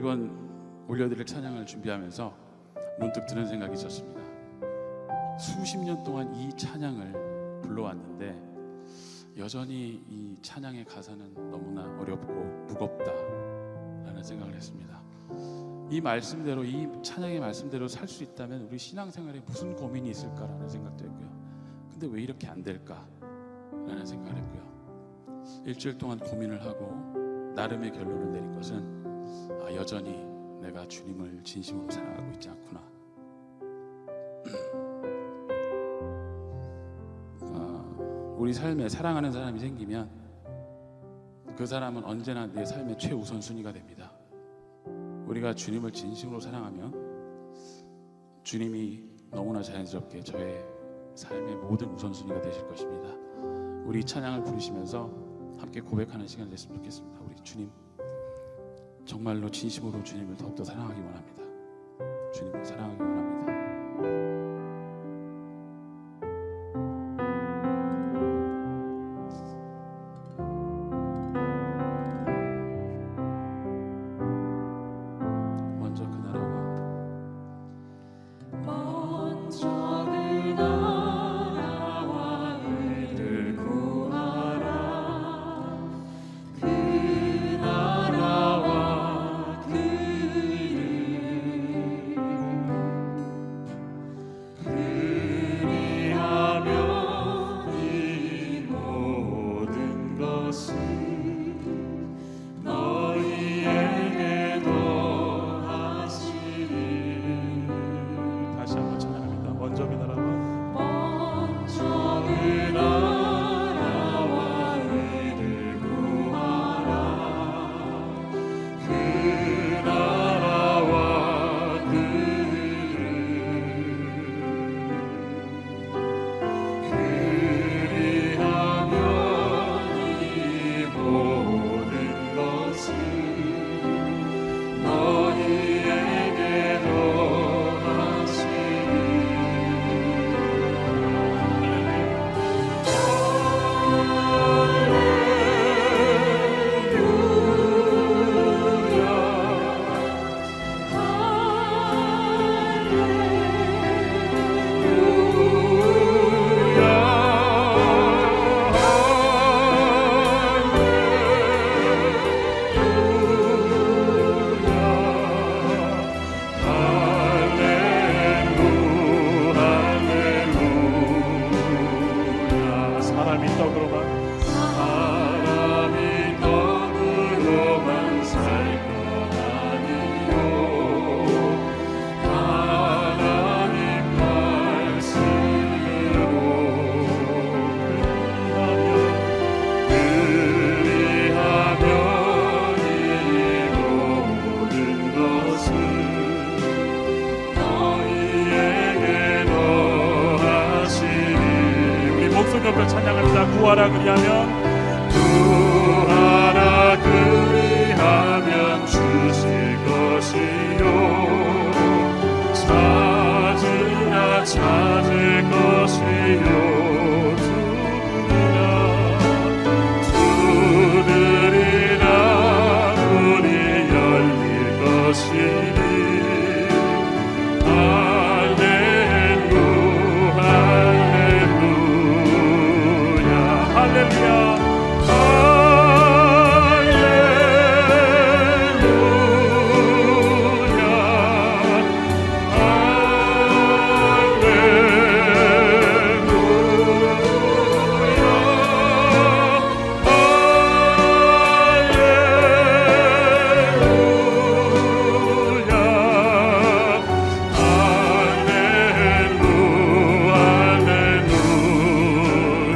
이번 올려드릴 찬양을 준비하면서 문득 드는 생각이 있었습니다. 수십 년 동안 이 찬양을 불러왔는데 여전히 이 찬양의 가사는 너무나 어렵고 무겁다라는 생각을 했습니다. 이 말씀대로, 이 찬양의 말씀대로 살 수 있다면 우리 신앙생활에 무슨 고민이 있을까라는 생각도 했고요. 근데 왜 이렇게 안 될까라는 생각을 했고요. 일주일 동안 고민을 하고 나름의 결론을 내린 것은 여전히 내가 주님을 진심으로 사랑하고 있지 않구나. 우리 삶에 사랑하는 사람이 생기면 그 사람은 언제나 내 삶의 최우선순위가 됩니다. 우리가 주님을 진심으로 사랑하면 주님이 너무나 자연스럽게 저의 삶의 모든 우선순위가 되실 것입니다. 우리 찬양을 부르시면서 함께 고백하는 시간 됐으면 좋겠습니다. 우리 주님, 정말로 진심으로 주님을 더욱더 사랑하기 원합니다. 주님을 사랑하기 원합니다. 찬양합니다. 구하라 그리하면, 구하라 그리하면 주실 것이요, 찾으라 찾을 것이요, 두드리라 문이 열릴 것이니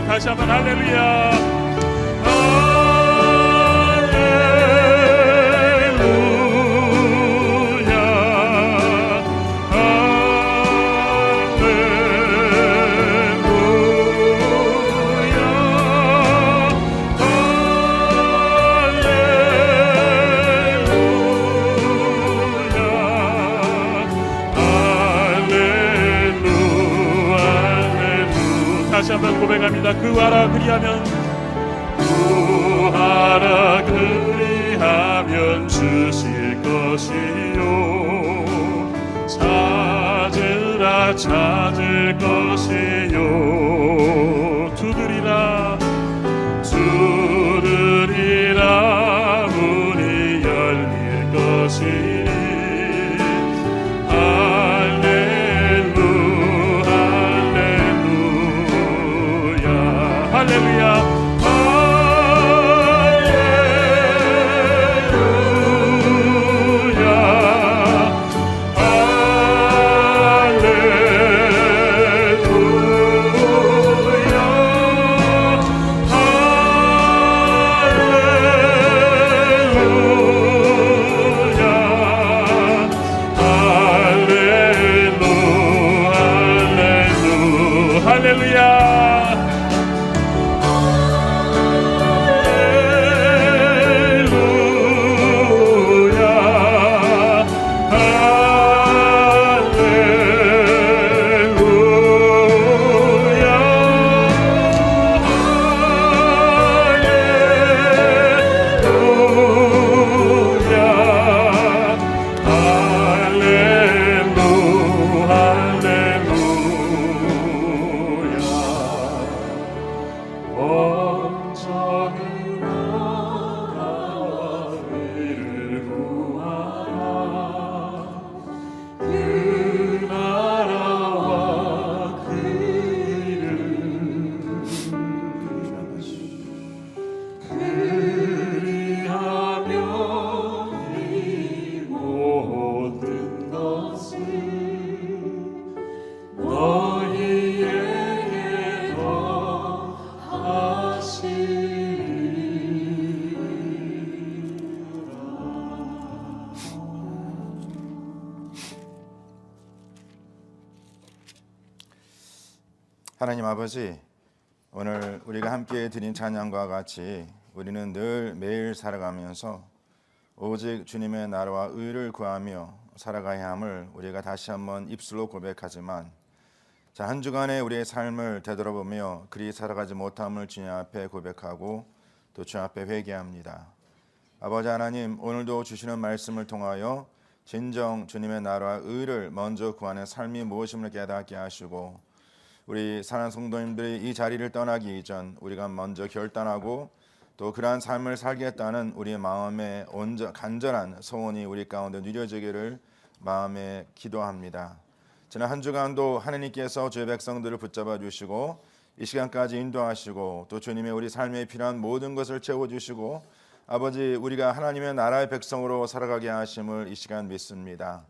다시 한번 할렐루야. 다시 한번 고백합니다. 구하라 그리하면, 구하라 그리하면 주실 것이요 찾으라 찾을 것이요 두드리라 문이 열릴 것이니 할렐루야 하나님 아버지, 오늘 우리가 함께 드린 찬양과 같이 우리는 늘 매일 살아가면서 오직 주님의 나라와 의를 구하며 살아가야 함을 우리가 다시 한번 입술로 고백하지만 한 주간의 우리의 삶을 되돌아보며 그리 살아가지 못함을 주님 앞에 고백하고 또 주 앞에 회개합니다. 아버지 하나님, 오늘도 주시는 말씀을 통하여 진정 주님의 나라와 의를 먼저 구하는 삶이 무엇임을 깨닫게 하시고 우리 사랑하는 성도님들이 이 자리를 떠나기 이전 우리가 먼저 결단하고 또 그러한 삶을 살겠다는 우리의 마음의 간절한 소원이 우리 가운데 누려지기를 마음에 기도합니다. 지난 한 주간도 하나님께서 주의 백성들을 붙잡아 주시고 이 시간까지 인도하시고 또 주님의 우리 삶에 필요한 모든 것을 채워주시고 아버지 우리가 하나님의 나라의 백성으로 살아가게 하심을 이 시간 믿습니다.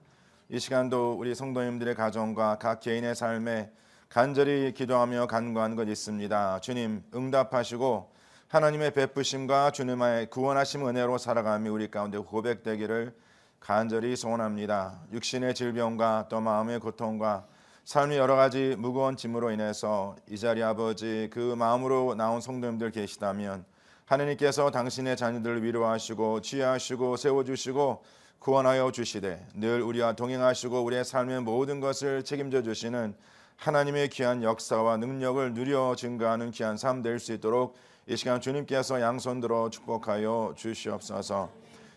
이 시간도 우리 성도님들의 가정과 각 개인의 삶에 간절히 기도하며 간구한 것 있습니다. 주님 응답하시고 하나님의 베푸심과 주님의 구원하심 은혜로 살아감이 우리 가운데 고백되기를 간절히 소원합니다. 육신의 질병과 또 마음의 고통과 삶의 여러 가지 무거운 짐으로 인해서 이 자리 아버지 그 마음으로 나온 성도님들 계시다면 하나님께서 당신의 자녀들을 위로하시고 지혜하시고 세워주시고 구원하여 주시되 늘 우리와 동행하시고 우리의 삶의 모든 것을 책임져 주시는 하나님의 귀한 역사와 능력을 누려 증거하는 귀한 삶 될 수 있도록 이 시간 주님께서 양손 들어 축복하여 주시옵소서.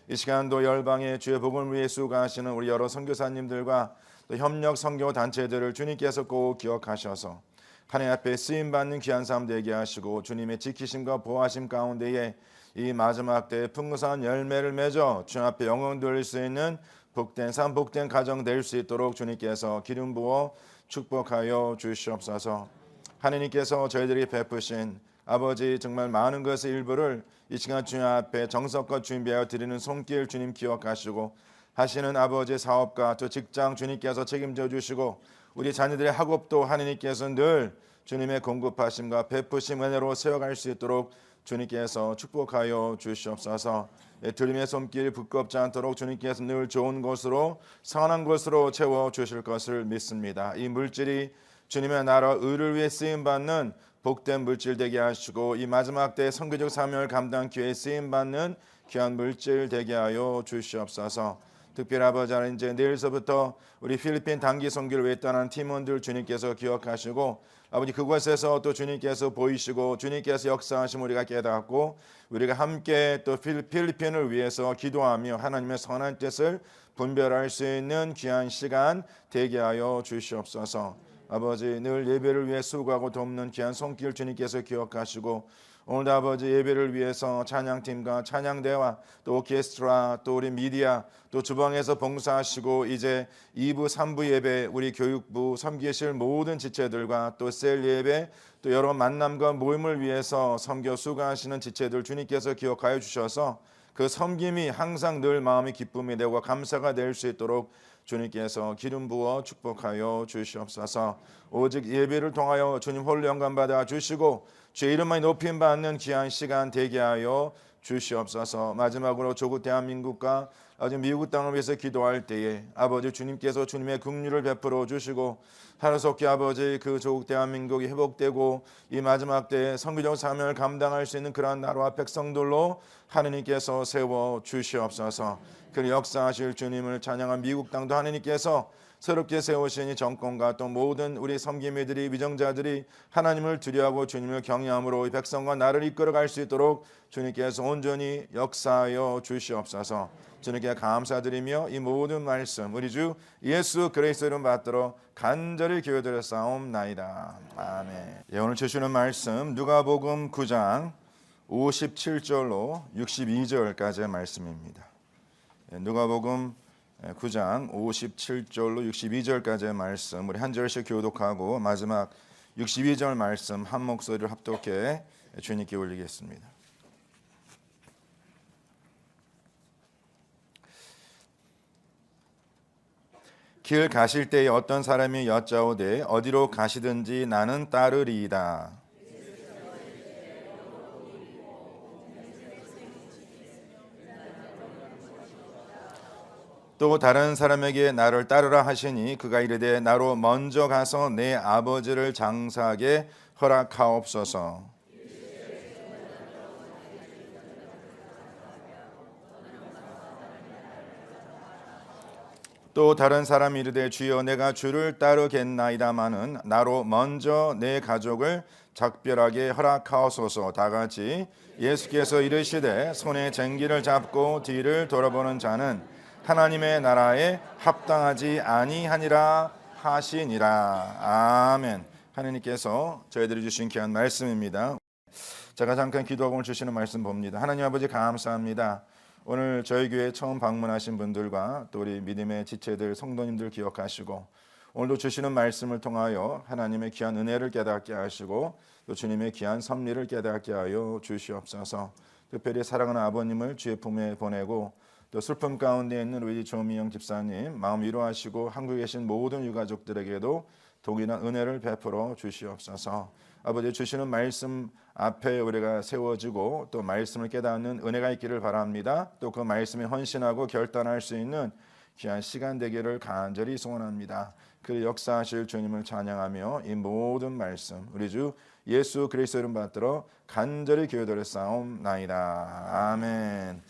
이 시간도 열방의 주의 복음을 위해 수고하시는 우리 여러 선교사님들과 또 협력 선교 단체들을 주님께서 꼭 기억하셔서 하나님 앞에 쓰임받는 귀한 삶 되게 하시고 주님의 지키심과 보호하심 가운데에 이 마지막 때에 풍성한 열매를 맺어 주님 앞에 영광 돌릴 수 있는 복된 삶 복된 가정 될 수 있도록 주님께서 기름 부어 축복하여 주시옵소서. 하나님께서 저희들이 베푸신 아버지 정말 많은 것의 일부를 이 시간 주님 앞에 정성껏 준비하여 드리는 손길 주님 기억하시고 하시는 아버지 사업과 또 직장 주님께서 책임져 주시고 우리 자녀들의 학업도 하나님께서 늘 주님의 공급하심과 베푸심 은혜로 세워갈 수 있도록 주님께서 축복하여 주시옵소서. 주님의 손길 부끄럽지 않도록 주님께서 늘 좋은 것으로 선한 것으로 채워 주실 것을 믿습니다. 이 물질이 주님의 나라 의를 위해 쓰임받는 복된 물질 되게 하시고 이 마지막 때 선교적 사명을 감당하기 위해 쓰임받는 귀한 물질 되게 하여 주시옵소서. 특별히 아버지 하나님 이제 내일서부터 우리 필리핀 단기 선교를 위해 떠난 팀원들 주님께서 기억하시고 아버지 그곳에서 또 주님께서 보이시고 주님께서 역사하심 우리가 깨닫고 우리가 함께 또 필리핀을 위해서 기도하며 하나님의 선한 뜻을 분별할 수 있는 귀한 시간 되게 하여 주시옵소서. 아버지 늘 예배를 위해 수고하고 돕는 귀한 손길 주님께서 기억하시고 오늘도 아버지 예배를 위해서 찬양팀과 찬양대와 또 오케스트라 또 우리 미디어 또 주방에서 봉사하시고 이제 2부 3부 예배 우리 교육부 섬기실 모든 지체들과 또 셀 예배 또 여러 만남과 모임을 위해서 섬겨 수고하시는 지체들 주님께서 기억하여 주셔서 그 섬김이 항상 늘 마음의 기쁨이 되고 감사가 될 수 있도록 주님께서 기름 부어 축복하여 주시옵소서. 오직 예배를 통하여 주님 홀로 영광 받아 주시고 주의 이름만 높임 받는 귀한 시간 되게 하여 주시옵소서. 마지막으로 조국 대한민국과 아직 미국 땅을 위해서 기도할 때에 아버지 주님께서 주님의 긍휼을 베풀어 주시고 하루속히 아버지 그 조국 대한민국이 회복되고 이 마지막 때에 선교적 사명을 감당할 수 있는 그러한 나라와 백성들로 하느님께서 세워 주시옵소서. 그 역사하실 주님을 찬양한 미국 땅도 하느님께서 새롭게 세우신 이 정권과 또 모든 우리 섬김이들이 위정자들이 하나님을 두려워하고 주님을 경외함으로 이 백성과 나를 이끌어갈 수 있도록 주님께서 온전히 역사하여 주시옵소서. 주님께 감사드리며 이 모든 말씀 우리 주 예수 그리스도 이름 받들어 간절히 기도드렸사옵나이다. 아멘. 예, 오늘 주시는 말씀 누가복음 9장 57절로 62절까지의 말씀입니다. 예, 누가복음 9장 57절로 62절까지의 말씀 우리 한 절씩 교독하고 마지막 62절 말씀 한 목소리를 합독해 주님께 올리겠습니다. 길 가실 때에 어떤 사람이 여짜오되 어디로 가시든지 나는 따르리이다. 또 다른 사람에게 나를 따르라 하시니 그가 이르되 나로 먼저 가서 내 아버지를 장사하게 허락하옵소서. 또 다른 사람이 이르되 주여 내가 주를 따르겠나이다마는 나로 먼저 내 가족을 작별하게 허락하옵소서. 다 같이 예수께서 이르시되 손에 쟁기를 잡고 뒤를 돌아보는 자는 하나님의 나라에 합당하지 아니하니라 하시니라. 아멘. 하나님께서 저희들이 주신 귀한 말씀입니다. 제가 잠깐 기도하고 주시는 말씀 봅니다. 하나님 아버지 감사합니다. 오늘 저희 교회 처음 방문하신 분들과 또 우리 믿음의 지체들 성도님들 기억하시고 오늘도 주시는 말씀을 통하여 하나님의 귀한 은혜를 깨닫게 하시고 또 주님의 귀한 섭리를 깨닫게 하여 주시옵소서. 특별히 사랑하는 아버님을 주의 품에 보내고 또 슬픔 가운데 있는 우리 조미영 집사님 마음 위로하시고 한국에 계신 모든 유가족들에게도 동일한 은혜를 베풀어 주시옵소서. 아버지 주시는 말씀 앞에 우리가 세워지고 또 말씀을 깨닫는 은혜가 있기를 바랍니다. 또 그 말씀에 헌신하고 결단할 수 있는 귀한 시간 되기를 간절히 소원합니다. 그 역사하실 주님을 찬양하며 이 모든 말씀 우리 주 예수 그리스도 이름 받들어 간절히 기도드렸사옵나이다. 아멘.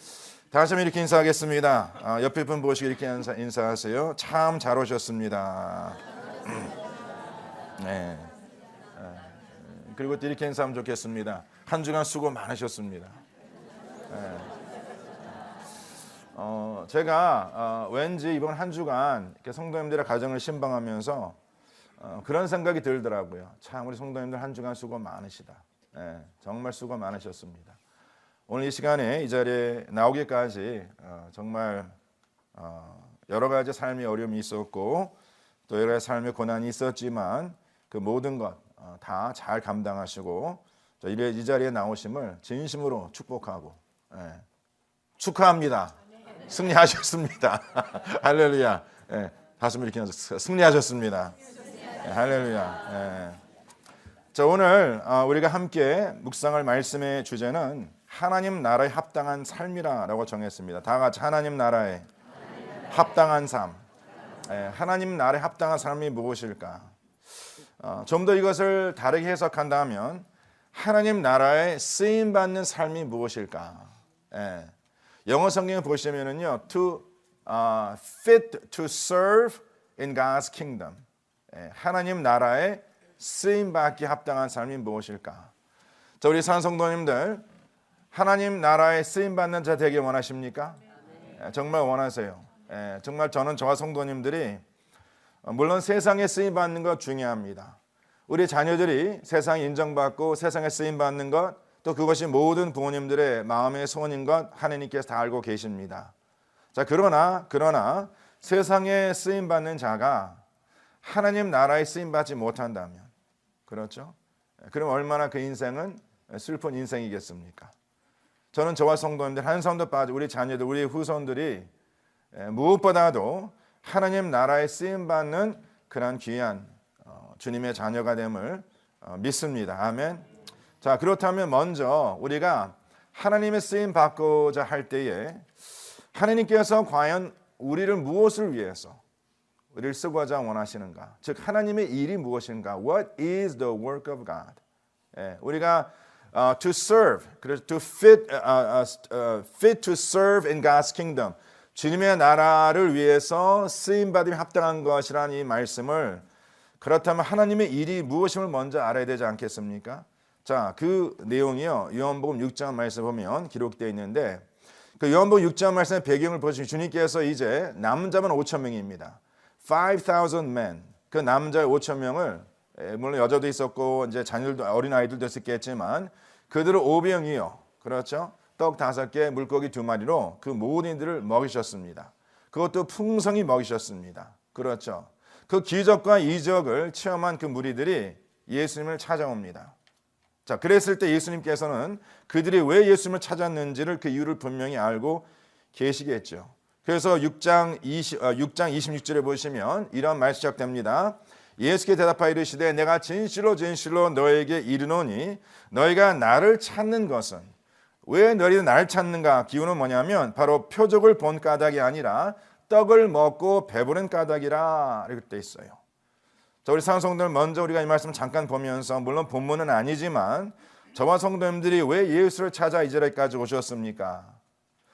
다시 한번 이렇게 인사하겠습니다. 옆에 분 보시고 이렇게 인사하세요. 참 잘 오셨습니다. 네. 그리고 또 이렇게 인사하면 좋겠습니다. 한 주간 수고 많으셨습니다. 네. 제가 왠지 이번 한 주간 성도님들의 가정을 신방하면서 그런 생각이 들더라고요. 참 우리 성도님들 한 주간 수고 많으시다. 네, 정말 수고 많으셨습니다. 오늘 이 시간에 이 자리에 나오기까지 정말 여러 가지 삶의 어려움이 있었고 또 여러 가지 삶의 고난이 있었지만 그 모든 것 다 잘 감당하시고 이 자리에 나오심을 진심으로 축복하고 축하합니다. 승리하셨습니다. 할렐루야. 다시 한번 이렇게 승리하셨습니다. 할렐루야. 자, 오늘 우리가 함께 묵상할 말씀의 주제는 하나님 나라에 합당한 삶이라고 정했습니다. 다 같이 하나님 나라에 합당한 삶. 하나님 나라에 합당한 삶이 무엇일까? 좀 더 이것을 다르게 해석한다면 하나님 나라에 쓰임 받는 삶이 무엇일까? 영어 성경에 보시면은요, to fit to serve in God's kingdom. 하나님 나라에 쓰임받기 합당한 삶이 무엇일까? 자, 우리 산성도님들 하나님 나라에 쓰임받는 자 되길 원하십니까? 정말 원하세요. 정말 저는 저와 성도님들이 물론 세상에 쓰임받는 것 중요합니다. 우리 자녀들이 세상에 인정받고 세상에 쓰임받는 것, 또 그것이 모든 부모님들의 마음의 소원인 것 하나님께서 다 알고 계십니다. 자, 그러나 세상에 쓰임받는 자가 하나님 나라에 쓰임받지 못한다면, 그렇죠? 그럼 얼마나 그 인생은 슬픈 인생이겠습니까? 저는 저와 성도님들 한 사람도 빠지고 우리 자녀들, 우리 후손들이 무엇보다도 하나님 나라에 쓰임받는 그런 귀한 주님의 자녀가 됨을 믿습니다. 아멘. 자, 그렇다면 먼저 우리가 하나님의 쓰임 받고자 할 때에 하나님께서 과연 우리를 무엇을 위해서 우리를 쓰고자 원하시는가? 즉 하나님의 일이 무엇인가? What is the work of God? 우리가 to serve, 그래서 to fit to serve in God's kingdom. 주님의 나라를 위해서 쓰임 받음이 합당한 것이라는 이 말씀을, 그렇다면 하나님의 일이 무엇임을 먼저 알아야 되지 않겠습니까? 자, 그 내용이요. 요한복음 6장 말씀 보면 기록되어 있는데, 그 요한복음 6장 말씀의 배경을 보시면 주님께서 이제 남자만 5천 명입니다. 5,000 men. 그 남자 5천 명을, 물론 여자도 있었고 이제 자녀들도, 어린 아이들도 있었겠지만 그들을 5병이요. 그렇죠? 떡 5개, 물고기 2마리로 그 모든 이들을 먹이셨습니다. 그것도 풍성히 먹이셨습니다. 그렇죠? 그 기적과 이적을 체험한 그 무리들이 예수님을 찾아옵니다. 자, 그랬을 때 예수님께서는 그들이 왜 예수님을 찾았는지를 그 이유를 분명히 알고 계시겠죠. 그래서 6장 26절에 보시면 이런 말이 시작됩니다. 예수께 대답하여 이르시되 내가 진실로 진실로 너에게 이르노니 너희가 나를 찾는 것은, 왜 너희는 나를 찾는가? 기호는 뭐냐면 바로 표적을 본 까닭이 아니라 떡을 먹고 배부른 까닭이라 이렇게 돼 있어요. 자, 우리 사랑성도들 먼저 우리가 이 말씀 잠깐 보면서, 물론 본문은 아니지만 저와 성도님들이 왜 예수를 찾아 이 자리까지 오셨습니까?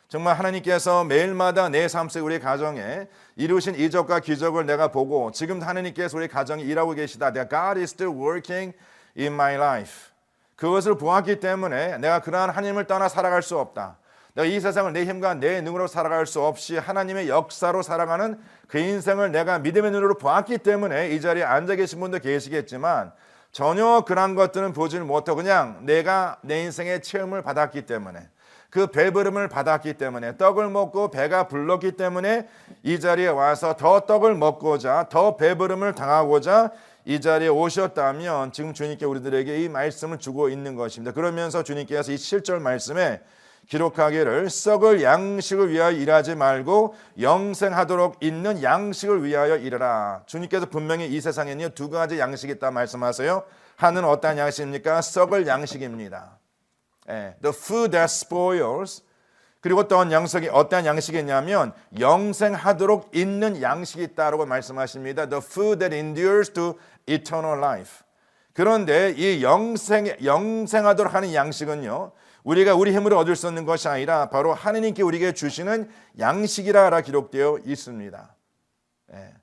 정말 하나님께서 매일마다 내 삶 속에 우리 가정에 이루신 이적과 기적을 내가 보고 지금 하나님께서 우리 가정에 일하고 계시다. God is still working in my life. 그것을 보았기 때문에 내가 그러한 하나님을 떠나 살아갈 수 없다. 내가 이 세상을 내 힘과 내 능으로 살아갈 수 없이 하나님의 역사로 살아가는 그 인생을 내가 믿음의 눈으로 보았기 때문에 이 자리에 앉아 계신 분도 계시겠지만 전혀 그런 것들은 보지를 못하고 그냥 내가 내 인생의 체험을 받았기 때문에, 그 배부름을 받았기 때문에, 떡을 먹고 배가 불렀기 때문에 이 자리에 와서 더 떡을 먹고자, 더 배부름을 당하고자 이 자리에 오셨다면 지금 주님께 우리들에게 이 말씀을 주고 있는 것입니다. 그러면서 주님께서 이 7절 말씀에 기록하기를 썩을 양식을 위하여 일하지 말고 영생하도록 있는 양식을 위하여 일하라. 주님께서 분명히 이 세상에는 두 가지 양식이 있다 말씀하세요. 하나는 어떤 양식입니까? 썩을 양식입니다. The food that spoils. 그리고 또 어떤 양식이 있냐면 영생하도록 있는 양식이 있다라고 말씀하십니다. The food that endures to eternal life. 그런데 이 영생하도록 하는 양식은요, 우리가 우리 힘으로 얻을 수 있는 것이 아니라 바로 하나님께 우리에게 주시는 양식이라 기록되어 있습니다.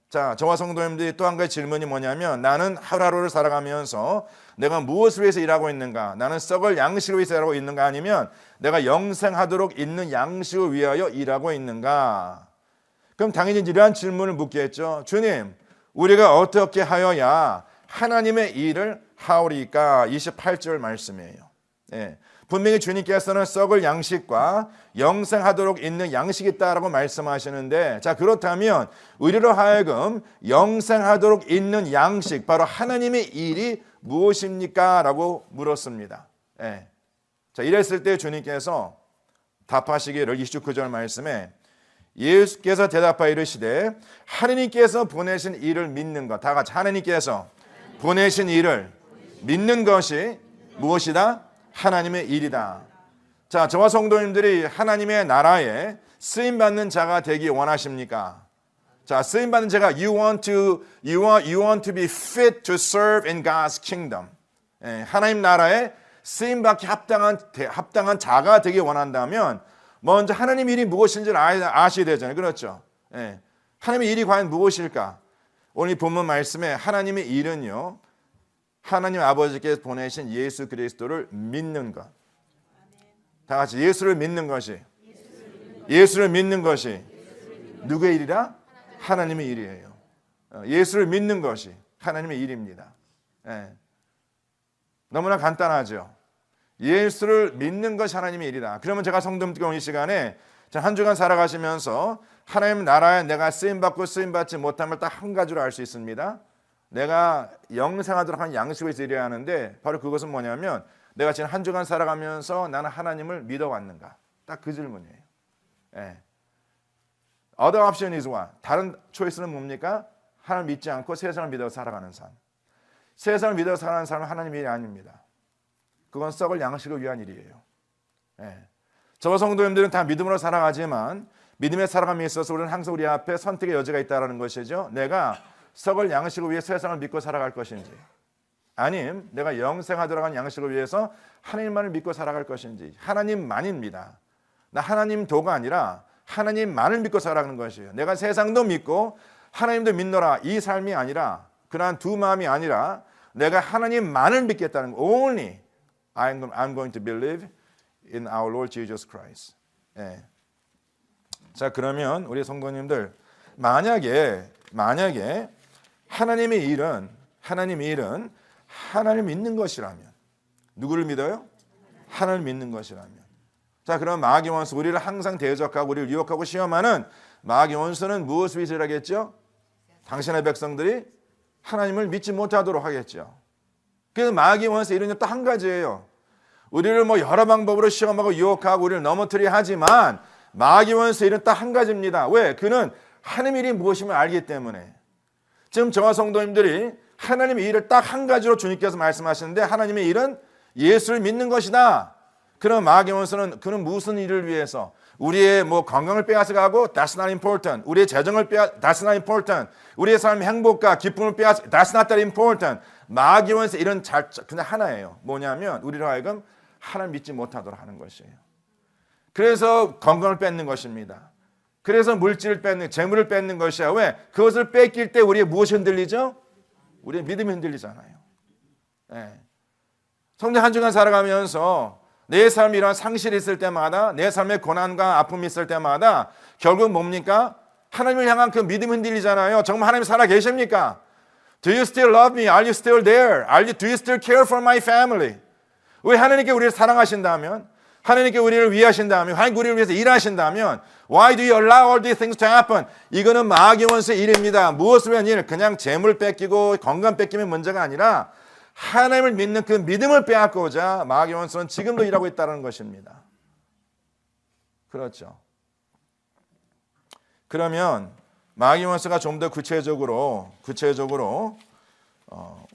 자, 저와 성도님들이 또 한 가지 질문이 뭐냐면, 나는 하루하루를 살아가면서 내가 무엇을 위해서 일하고 있는가? 나는 썩을 양식을 위해서 일하고 있는가? 아니면 내가 영생하도록 있는 양식을 위하여 일하고 있는가? 그럼 당연히 이러한 질문을 묻겠죠. 주님, 우리가 어떻게 하여야 하나님의 일을 하오리까? 28절 말씀이에요. 분명히 주님께서는 썩을 양식과 영생하도록 있는 양식이 있다라고 말씀하시는데, 자, 그렇다면 우리로 하여금 영생하도록 있는 양식, 바로 하나님의 일이 무엇입니까? 라고 물었습니다. 자, 이랬을 때 주님께서 답하시기를 29절 말씀에 예수께서 대답하여 이르시되 하나님께서 보내신 일을 믿는 것, 다 같이 하나님께서 보내신 일을 믿는 것이 무엇이다? 하나님의 일이다. 자, 저와 성도님들이 하나님의 나라에 쓰임받는 자가 되기 원하십니까? 자, 쓰임받는 자가 you want to be fit to serve in God's kingdom. 하나님 나라에 쓰임받기 합당한 자가 되기 원한다면 먼저 하나님 일이 무엇인지를 아셔야 되잖아요. 그렇죠? 하나님의 일이 과연 무엇일까? 오늘 이 본문 말씀에 하나님의 일은요, 하나님 아버지께서 보내신 예수 그리스도를 믿는 것. 다 같이 예수를 믿는 것이 누구의 일이라? 하나님의 일이에요. 예수를 믿는 것이 하나님의 일입니다. 예. 너무나 간단하죠. 예수를 믿는 것이 하나님의 일이다. 그러면 제가 성도님께 오늘 이 시간에 한 주간 살아가시면서 하나님 나라에 내가 쓰임받고 쓰임받지 못함을 딱 한 가지로 알 수 있습니다. 내가 영생하도록 한 양식을 드려야 하는데 바로 그것은 뭐냐면 내가 지금 한 주간 살아가면서 나는 하나님을 믿어왔는가? 딱 그 질문이에요. 예. Other option is what? 다른 초이스는 뭡니까? 하나님 믿지 않고 세상을 믿어 살아가는 삶. 세상을 믿어 살아가는 삶은 하나님의 일이 아닙니다. 그건 썩을 양식을 위한 일이에요. 예. 저 성도님들은 다 믿음으로 살아가지만 믿음의 살아감에 있어서 우리는 항상 우리 앞에 선택의 여지가 있다는 것이죠. 내가 썩을 양식을 위해 세상을 믿고 살아갈 것인지 아님 내가 영생하도록 한 양식을 위해서 하나님만을 믿고 살아갈 것인지 하나님만입니다. 나 하나님 도가 아니라 하나님만을 믿고 살아가는 것이에요. 내가 세상도 믿고 하나님도 믿노라 이 삶이 아니라 그러한 두 마음이 아니라 내가 하나님만을 믿겠다는 거. Only I'm going to believe in our Lord Jesus Christ. 예. 자 그러면 우리 성도님들 만약에 하나님의 일은 하나님을 믿는 것이라면 누구를 믿어요? 하나님을 믿는 것이라면 자 그럼 마귀 원수 우리를 항상 대적하고 우리를 유혹하고 시험하는 마귀 원수는 무엇을 위해서 하겠죠? 당신의 백성들이 하나님을 믿지 못하도록 하겠죠. 그래서 마귀 원수의 일은 또 한 가지예요. 우리를 뭐 여러 방법으로 시험하고 유혹하고 우리를 넘어뜨리려 하지만 마귀 원수의 일은 딱 한 가지입니다. 왜? 그는 하나님의 일이 무엇임을 알기 때문에. 지금 저와 성도님들이 하나님의 일을 딱 한 가지로 주님께서 말씀하시는데 하나님의 일은 예수를 믿는 것이다. 그럼 마귀 원수는 그는 무슨 일을 위해서 우리의 뭐 건강을 빼앗아가고 that's not important. 우리의 재정을 that's not important. 우리의 삶의 행복과 기쁨을 that's not that important. 마귀 원수의 일은 그냥 하나예요. 뭐냐면 우리로 하여금 하나님 믿지 못하도록 하는 것이에요. 그래서 건강을 뺏는 것입니다. 그래서 물질을 뺏는, 재물을 뺏는 것이야. 왜? 그것을 뺏길 때 우리의 무엇이 흔들리죠? 우리의 믿음이 흔들리잖아요. 네. 성도 한 주간 살아가면서 내 삶에 이런 상실이 있을 때마다 내 삶에 고난과 아픔이 있을 때마다 결국 뭡니까? 하나님을 향한 그 믿음이 흔들리잖아요. 정말 하나님 살아 계십니까? Do you still love me? Are you still there? Do you still care for my family? 왜 하나님께 우리를 사랑하신다면 하나님께 우리를 위하신다면 하나님께 우리를 위해서 일하신다면 Why do you allow all these things to happen? 이거는 마귀 원수의 일입니다. 무엇을 위한 일? 그냥 재물 뺏기고 건강 뺏기면 문제가 아니라 하나님을 믿는 그 믿음을 빼앗고자 마귀 원수는 지금도 일하고 있다는 것입니다. 그렇죠. 그러면 마귀 원수가 좀 더 구체적으로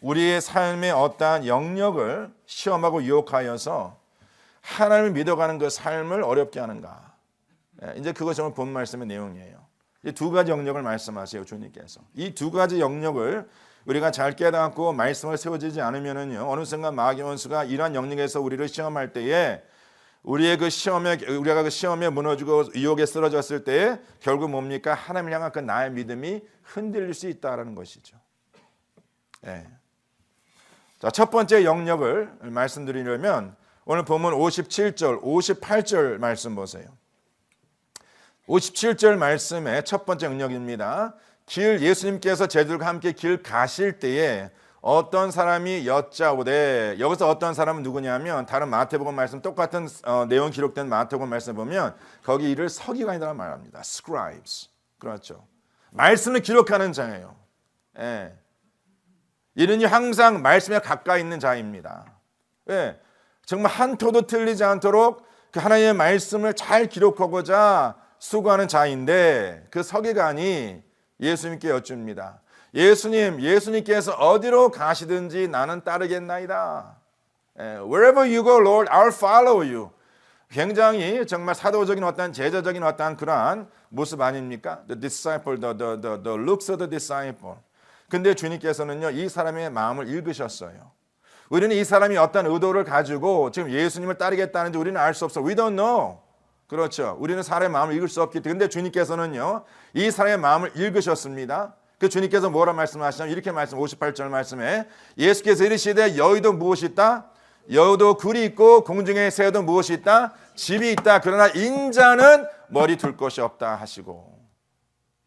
우리의 삶의 어떠한 영역을 시험하고 유혹하여서 하나님을 믿어가는 그 삶을 어렵게 하는가. 이제 그것이 오늘 본 말씀의 내용이에요. 이 두 가지 영역을 말씀하세요, 주님께서. 이 두 가지 영역을 우리가 잘 깨닫고 말씀을 세워지지 않으면은요, 어느 순간 마귀 원수가 이러한 영역에서 우리를 시험할 때에 우리가 그 시험에 무너지고 유혹에 쓰러졌을 때에 결국 뭡니까? 하나님을 향한 그 나의 믿음이 흔들릴 수 있다라는 것이죠. 네. 자, 첫 번째 영역을 말씀드리려면 오늘 본문 57절, 58절 말씀 보세요. 57절 말씀의 첫 번째 영역입니다. 예수님께서 제자들과 함께 길 가실 때에 어떤 사람이 여짜오되, 여기서 어떤 사람은 누구냐면 다른 마태복음 말씀 똑같은 내용 기록된 마태복음 말씀 보면 거기 이를 서기관이라고 말합니다. scribes. 그렇죠. 말씀을 기록하는 자예요. 예. 이른이 항상 말씀에 가까이 있는 자입니다. 예. 정말 한 토도 틀리지 않도록 그 하나님의 말씀을 잘 기록하고자 수고하는 자인데 그 서기관이 예수님께 여쭙니다. 예수님께서 어디로 가시든지 나는 따르겠나이다. Wherever you go, Lord, I'll follow you. 굉장히 정말 사도적인 어떤 제자적인 어떤 그러한 모습 아닙니까? The disciple, the looks of the disciple. 근데 주님께서는요, 이 사람의 마음을 읽으셨어요. 우리는 이 사람이 어떤 의도를 가지고 지금 예수님을 따르겠다는지 우리는 알 수 없어. We don't know. 그렇죠. 우리는 사람의 마음을 읽을 수 없기 때문에. 근데 주님께서는요, 이 사람의 마음을 읽으셨습니다. 그 주님께서 뭐라 말씀하시냐면 이렇게 말씀 58절 말씀에 예수께서 이르시되 여의도 무엇이 있다? 여의도 굴이 있고 공중의 새도 무엇이 있다? 집이 있다. 그러나 인자는 머리 둘 곳이 없다 하시고.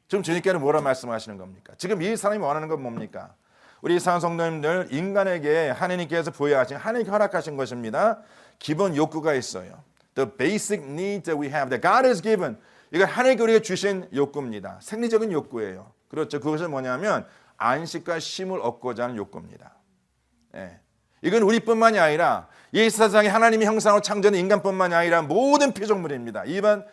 지금 주님께는 뭐라 말씀하시는 겁니까? 지금 이 사람이 원하는 건 뭡니까? 우리 사랑 성도님들, 인간에게 하나님께서 부여하신, 하나님께 허락하신 것입니다. 기본 욕구가 있어요. The basic needs that we have, that God has given. 이건 하나님께 우리가 주신 욕구입니다. 생리적인 욕구예요. 그렇죠. 그것은 뭐냐면 안식과 쉼을 얻고자 하는 욕구입니다. 예. 이건 우리뿐만이 아니라 이 세상에 하나님의 형상으로 창조된 인간뿐만이 아니라 모든 피조물입니다. 이번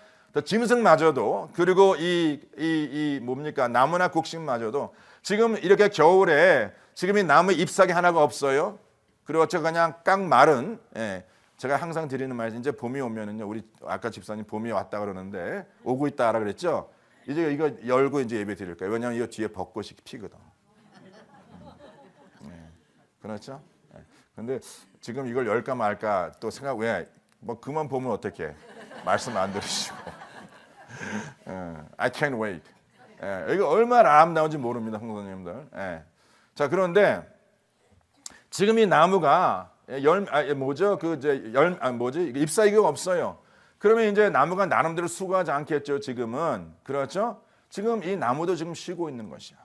짐승마저도, 그리고 이 뭡니까, 나무나 곡식마저도 지금 이렇게 겨울에 지금 이 나무 잎사귀 하나가 없어요. 그리고 저 그냥 깡 마른, 예. 제가 항상 드리는 말이 이제 봄이 오면은요, 우리 아까 집사님 봄이 왔다 그러는데 오고 있다라 그랬죠. 이제 이거 열고 이제 예배 드릴 거예요. 왜냐하면 이거 뒤에 벚꽃이 피거든. 네. 그렇죠? 네. 근데 지금 이걸 열까 말까 또 생각, 왜 뭐 그만 보면 어떡해? 말씀 안 들으시고. I can't wait. 이거 얼마나 아름다운지 모릅니다, 성도님들. 자, 그런데 지금 이 나무가 잎사귀가 없어요. 그러면 이제 나무가 나름대로 수고하지 않겠죠, 지금은. 그렇죠? 지금 이 나무도 지금 쉬고 있는 것이야.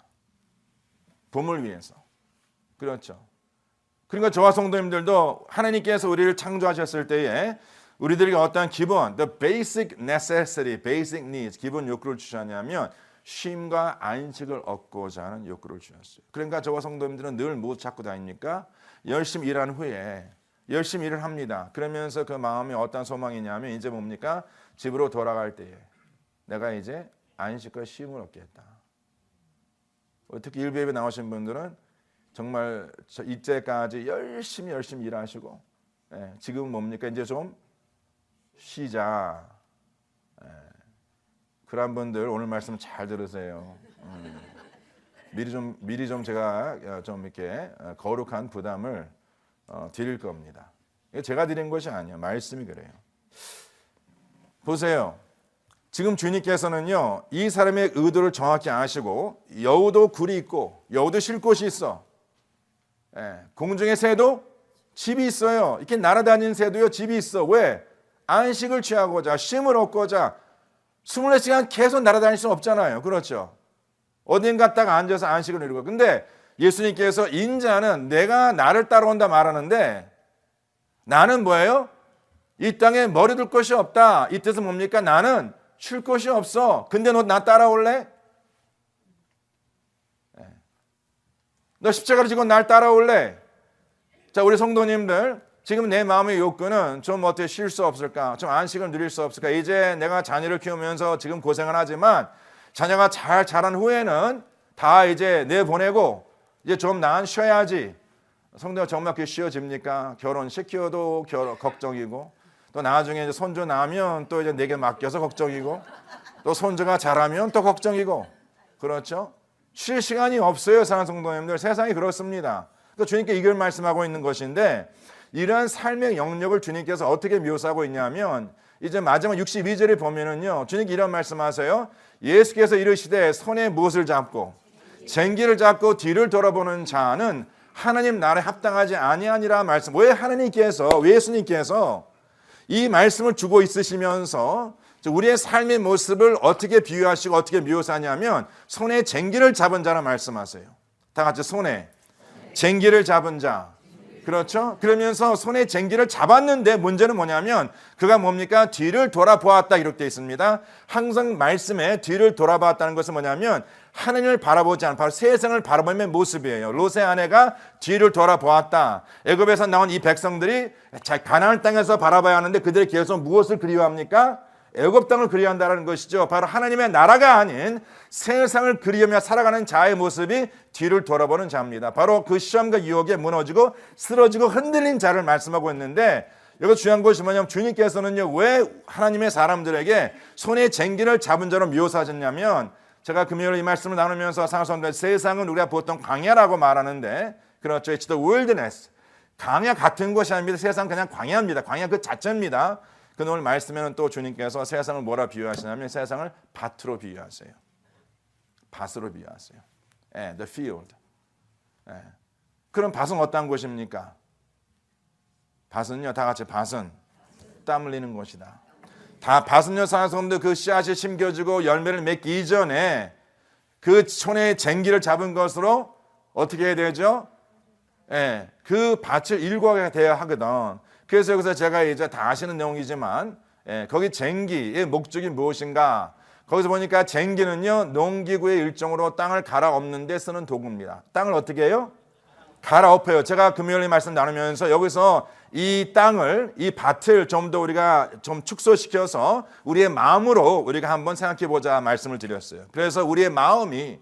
봄을 위해서. 그렇죠? 그러니까 저와 성도님들도 하나님께서 우리를 창조하셨을 때에 우리들에게 어떤 기본, the basic necessity, basic needs, 기본 욕구를 주셨냐면 쉼과 안식을 얻고자 하는 욕구를 주셨어요. 그러니까 저와 성도님들은 늘 뭐 찾고 다닙니까? 열심히 일한 후에 열심히 일을 합니다. 그러면서 그 마음에 어떤 소망이냐면 이제 뭡니까? 집으로 돌아갈 때에 내가 이제 안식과 쉼을 얻겠다. 특히 일부예배 나오신 분들은 정말 이때까지 열심히 일하시고 지금은 뭡니까? 이제 좀 쉬자. 그런 분들 오늘 말씀 잘 들으세요. 미리 좀 제가 좀 이렇게 거룩한 부담을 드릴 겁니다. 제가 드린 것이 아니에요. 말씀이 그래요. 보세요. 지금 주님께서는요, 이 사람의 의도를 정확히 아시고 여우도 굴이 있고 여우도 쉴 곳이 있어. 공중의 새도 집이 있어요. 이렇게 날아다니는 새도요, 집이 있어. 왜? 안식을 취하고자, 쉼을 얻고자. 24시간 계속 날아다닐 수는 없잖아요. 그렇죠? 어딘 갔다가 앉아서 안식을 누리고. 근데 예수님께서 인자는 내가 나를 따라온다 말하는데 나는 뭐예요? 이 땅에 머리 둘 것이 없다. 이 뜻은 뭡니까? 나는 쉴 곳이 없어. 근데 너 나 따라올래? 너 십자가를 지고 날 따라올래? 자, 우리 성도님들, 지금 내 마음의 욕구는 좀 어떻게 쉴 수 없을까? 좀 안식을 누릴 수 없을까? 이제 내가 자녀를 키우면서 지금 고생을 하지만 자녀가 잘 자란 후에는 다 이제 내보내고 이제 좀 난 쉬어야지. 성도가 정말 그게 쉬어집니까? 결혼시켜도 걱정이고 또 나중에 이제 손주 나면 또 이제 내게 맡겨서 걱정이고 또 손주가 자라면 또 걱정이고. 그렇죠? 쉴 시간이 없어요, 사랑하는 성도님들. 세상이 그렇습니다. 그러니까 주님께 이걸 말씀하고 있는 것인데 이러한 삶의 영역을 주님께서 어떻게 묘사하고 있냐면 이제 마지막 62절에 보면은요, 주님께 이런 말씀하세요. 예수께서 이르시되 손에 무엇을 잡고 쟁기를 잡고 뒤를 돌아보는 자는 하나님 나라에 합당하지 아니하니라 말씀. 왜 하나님께서, 왜 예수님께서 이 말씀을 주고 있으시면서 우리의 삶의 모습을 어떻게 비유하시고 어떻게 묘사하냐면 손에 쟁기를 잡은 자라 말씀하세요. 다 같이 손에 쟁기를 잡은 자. 그렇죠? 그러면서 손에 쟁기를 잡았는데 문제는 뭐냐면 그가 뭡니까? 뒤를 돌아보았다 이렇게 되어 있습니다. 항상 말씀에 뒤를 돌아보았다는 것은 뭐냐면 하나님을 바라보지 않은, 바로 세상을 바라보는 모습이에요. 롯의 아내가 뒤를 돌아보았다. 애굽에서 나온 이 백성들이 가나안 땅에서 바라봐야 하는데 그들이 계속 무엇을 그리워합니까? 애굽 땅을 그리워한다는 것이죠. 바로 하나님의 나라가 아닌 세상을 그리우며 살아가는 자의 모습이 뒤를 돌아보는 자입니다. 바로 그 시험과 유혹에 무너지고 쓰러지고 흔들린 자를 말씀하고 있는데 여기 중요한 것이 뭐냐면 주님께서는요, 왜 하나님의 사람들에게 손에 쟁기를 잡은 자로 묘사하셨냐면 제가 금요일에 이 말씀을 나누면서 상상한다. 세상은 우리가 보통 광야라고 말하는데 그렇죠. It's the wilderness. 광야 같은 것이 아닙니다. 세상 그냥 광야입니다. 광야 그 자체입니다. 그 오늘 말씀에는 또 주님께서 세상을 뭐라 비유하시냐면 세상을 밭으로 비유하세요. 밭으로 비유하세요. the field. 그럼 밭은 어떤 곳입니까? 밭은요, 다 같이 밭은 땀 흘리는 곳이다. 다 밭은요, 사람들 그 씨앗이 심겨지고 열매를 맺기 이전에 그 손에 쟁기를 잡은 것으로 어떻게 해야 되죠? 그 밭을 일궈야 돼야 하거든. 그래서 여기서 제가 이제 다 아시는 내용이지만, 거기 쟁기의 목적이 무엇인가? 거기서 보니까 쟁기는요, 농기구의 일종으로 땅을 갈아엎는 데 쓰는 도구입니다. 땅을 어떻게 해요? 갈아엎어요. 제가 금요일에 말씀 나누면서 여기서 이 땅을, 이 밭을 좀 더 우리가 좀 축소시켜서 우리의 마음으로 우리가 한번 생각해 보자 말씀을 드렸어요. 그래서 우리의 마음이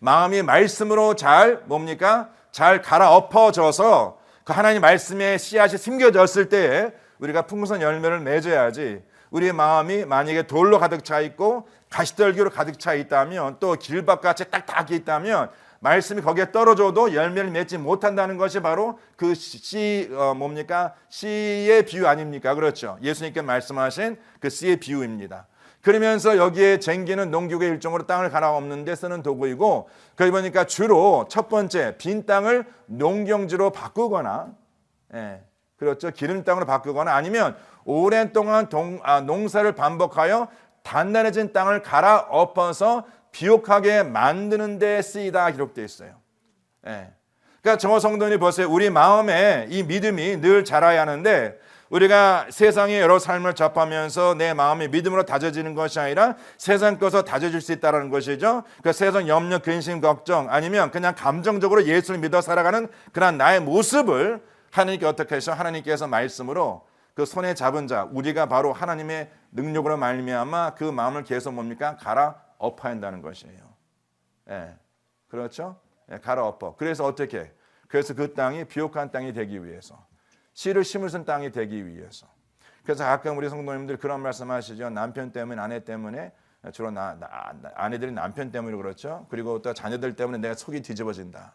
말씀으로 잘 뭡니까? 잘 갈아엎어져서 그 하나님 말씀의 씨앗이 심겨졌을 때에 우리가 풍성한 열매를 맺어야지. 우리의 마음이 만약에 돌로 가득 차 있고 가시떨기로 가득 차 있다면, 또 길밭같이 딱딱히 있다면 말씀이 거기에 떨어져도 열매를 맺지 못한다는 것이 바로 그 씨의 비유 아닙니까? 그렇죠. 예수님께 말씀하신 그 씨의 비유입니다. 그러면서 여기에 쟁기는 농기구의 일종으로 땅을 갈아엎는 데 쓰는 도구이고, 거기 보니까 주로 첫 번째 빈 땅을 농경지로 바꾸거나, 그렇죠, 기른 땅으로 바꾸거나, 아니면 오랜 동안 농사를 반복하여 단단해진 땅을 갈아엎어서 비옥하게 만드는 데 쓰이다 기록되어 있어요. 그러니까 저 성도님 보세요. 우리 마음에 이 믿음이 늘 자라야 하는데, 우리가 세상의 여러 삶을 접하면서 내 마음이 믿음으로 다져지는 것이 아니라 세상 것으로 다져질 수 있다는 것이죠. 그 세상 염려, 근심, 걱정, 아니면 그냥 감정적으로 예수를 믿어 살아가는 그런 나의 모습을 하나님께 어떻게 해서 하나님께서 말씀으로 그 손에 잡은 자, 우리가 바로 하나님의 능력으로 말미암아 그 마음을 계속 뭡니까? 갈아엎어야 한다는 것이에요. 그렇죠? 갈아엎어. 그래서 어떻게? 그래서 그 땅이 비옥한 땅이 되기 위해서, 씨를 심을 수 있는 땅이 되기 위해서. 그래서 가끔 우리 성도님들 그런 말씀하시죠. 남편 때문에, 아내 때문에, 주로 아내들이 남편 때문에 그렇죠. 그리고 또 자녀들 때문에 내가 속이 뒤집어진다.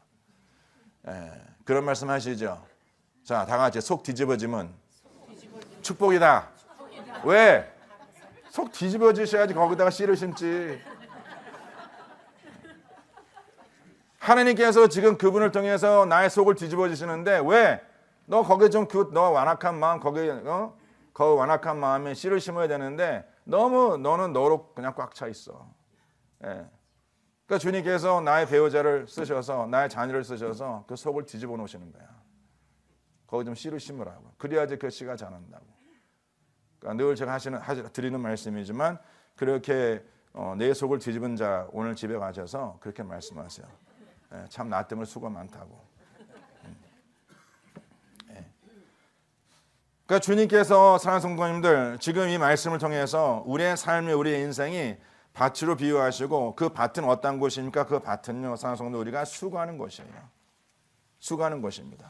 그런 말씀하시죠. 자, 다 같이 속 뒤집어지면 축복이다. 왜? 속 뒤집어지셔야지 거기다가 씨를 심지. 하나님께서 지금 그분을 통해서 나의 속을 뒤집어지시는데, 왜? 너 거기에 좀 너 완악한 마음, 그 완악한 마음에 씨를 심어야 되는데 너무 너는 너로 그냥 꽉 차 있어. 그러니까 주님께서 나의 배우자를 쓰셔서, 나의 자녀를 쓰셔서 그 속을 뒤집어 놓으시는 거야. 거기 좀 씨를 심으라고. 그래야지 그 씨가 자란다고. 그러니까 늘 제가 드리는 말씀이지만, 그렇게 내 속을 뒤집은 자 오늘 집에 가셔서 그렇게 말씀하세요. 참 나 때문에 수고 많다고. 그러니까 주님께서 사랑하는 성도님들, 지금 이 말씀을 통해서 우리의 삶이, 우리의 인생이 밭으로 비유하시고, 그 밭은 어떤 곳입니까? 그 밭은요, 사랑하는 성도, 우리가 수고하는 곳이에요. 수고하는 곳입니다.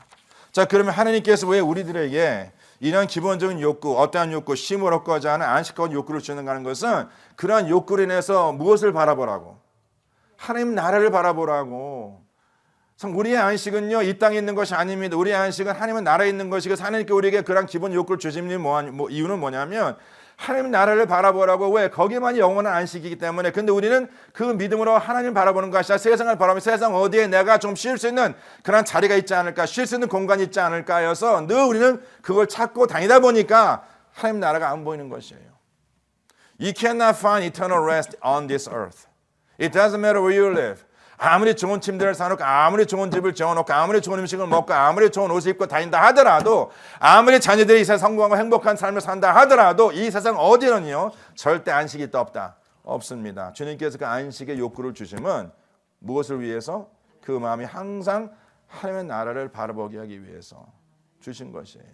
자, 그러면 하나님께서 왜 우리들에게 이런 기본적인 욕구, 어떠한 욕구, 쉼을 얻고자 하는 안식과 욕구를 주는가 하는 것은, 그러한 욕구로 인해서 무엇을 바라보라고? 하나님 나라를 바라보라고. 우리의 안식은요, 이 땅에 있는 것이 아닙니다. 우리의 안식은 하나님의 나라에 있는 것이고, 하나님께 우리에게 그런 기본 욕구를 주신 이유는 뭐냐면, 하나님 나라를 바라보라고. 왜? 거기만이 영원한 안식이기 때문에. 근데 우리는 그 믿음으로 하나님을 바라보는 것이 아니라 세상을 바라보면, 세상 어디에 내가 좀 쉴 수 있는 그런 자리가 있지 않을까, 쉴 수 있는 공간이 있지 않을까 해서 늘 우리는 그걸 찾고 다니다 보니까 하나님 나라가 안 보이는 것이에요. You cannot find eternal rest on this earth. It doesn't matter where you live. 아무리 좋은 침대를 사놓고, 아무리 좋은 집을 지어놓고, 아무리 좋은 음식을 먹고, 아무리 좋은 옷을 입고 다닌다 하더라도, 아무리 자녀들이 이 세상 성공하고 행복한 삶을 산다 하더라도, 이 세상 어디는요, 절대 안식이 있다 없다? 없습니다. 주님께서 그 안식의 욕구를 주심은 무엇을 위해서? 그 마음이 항상 하나님의 나라를 바라보게 하기 위해서 주신 것이에요.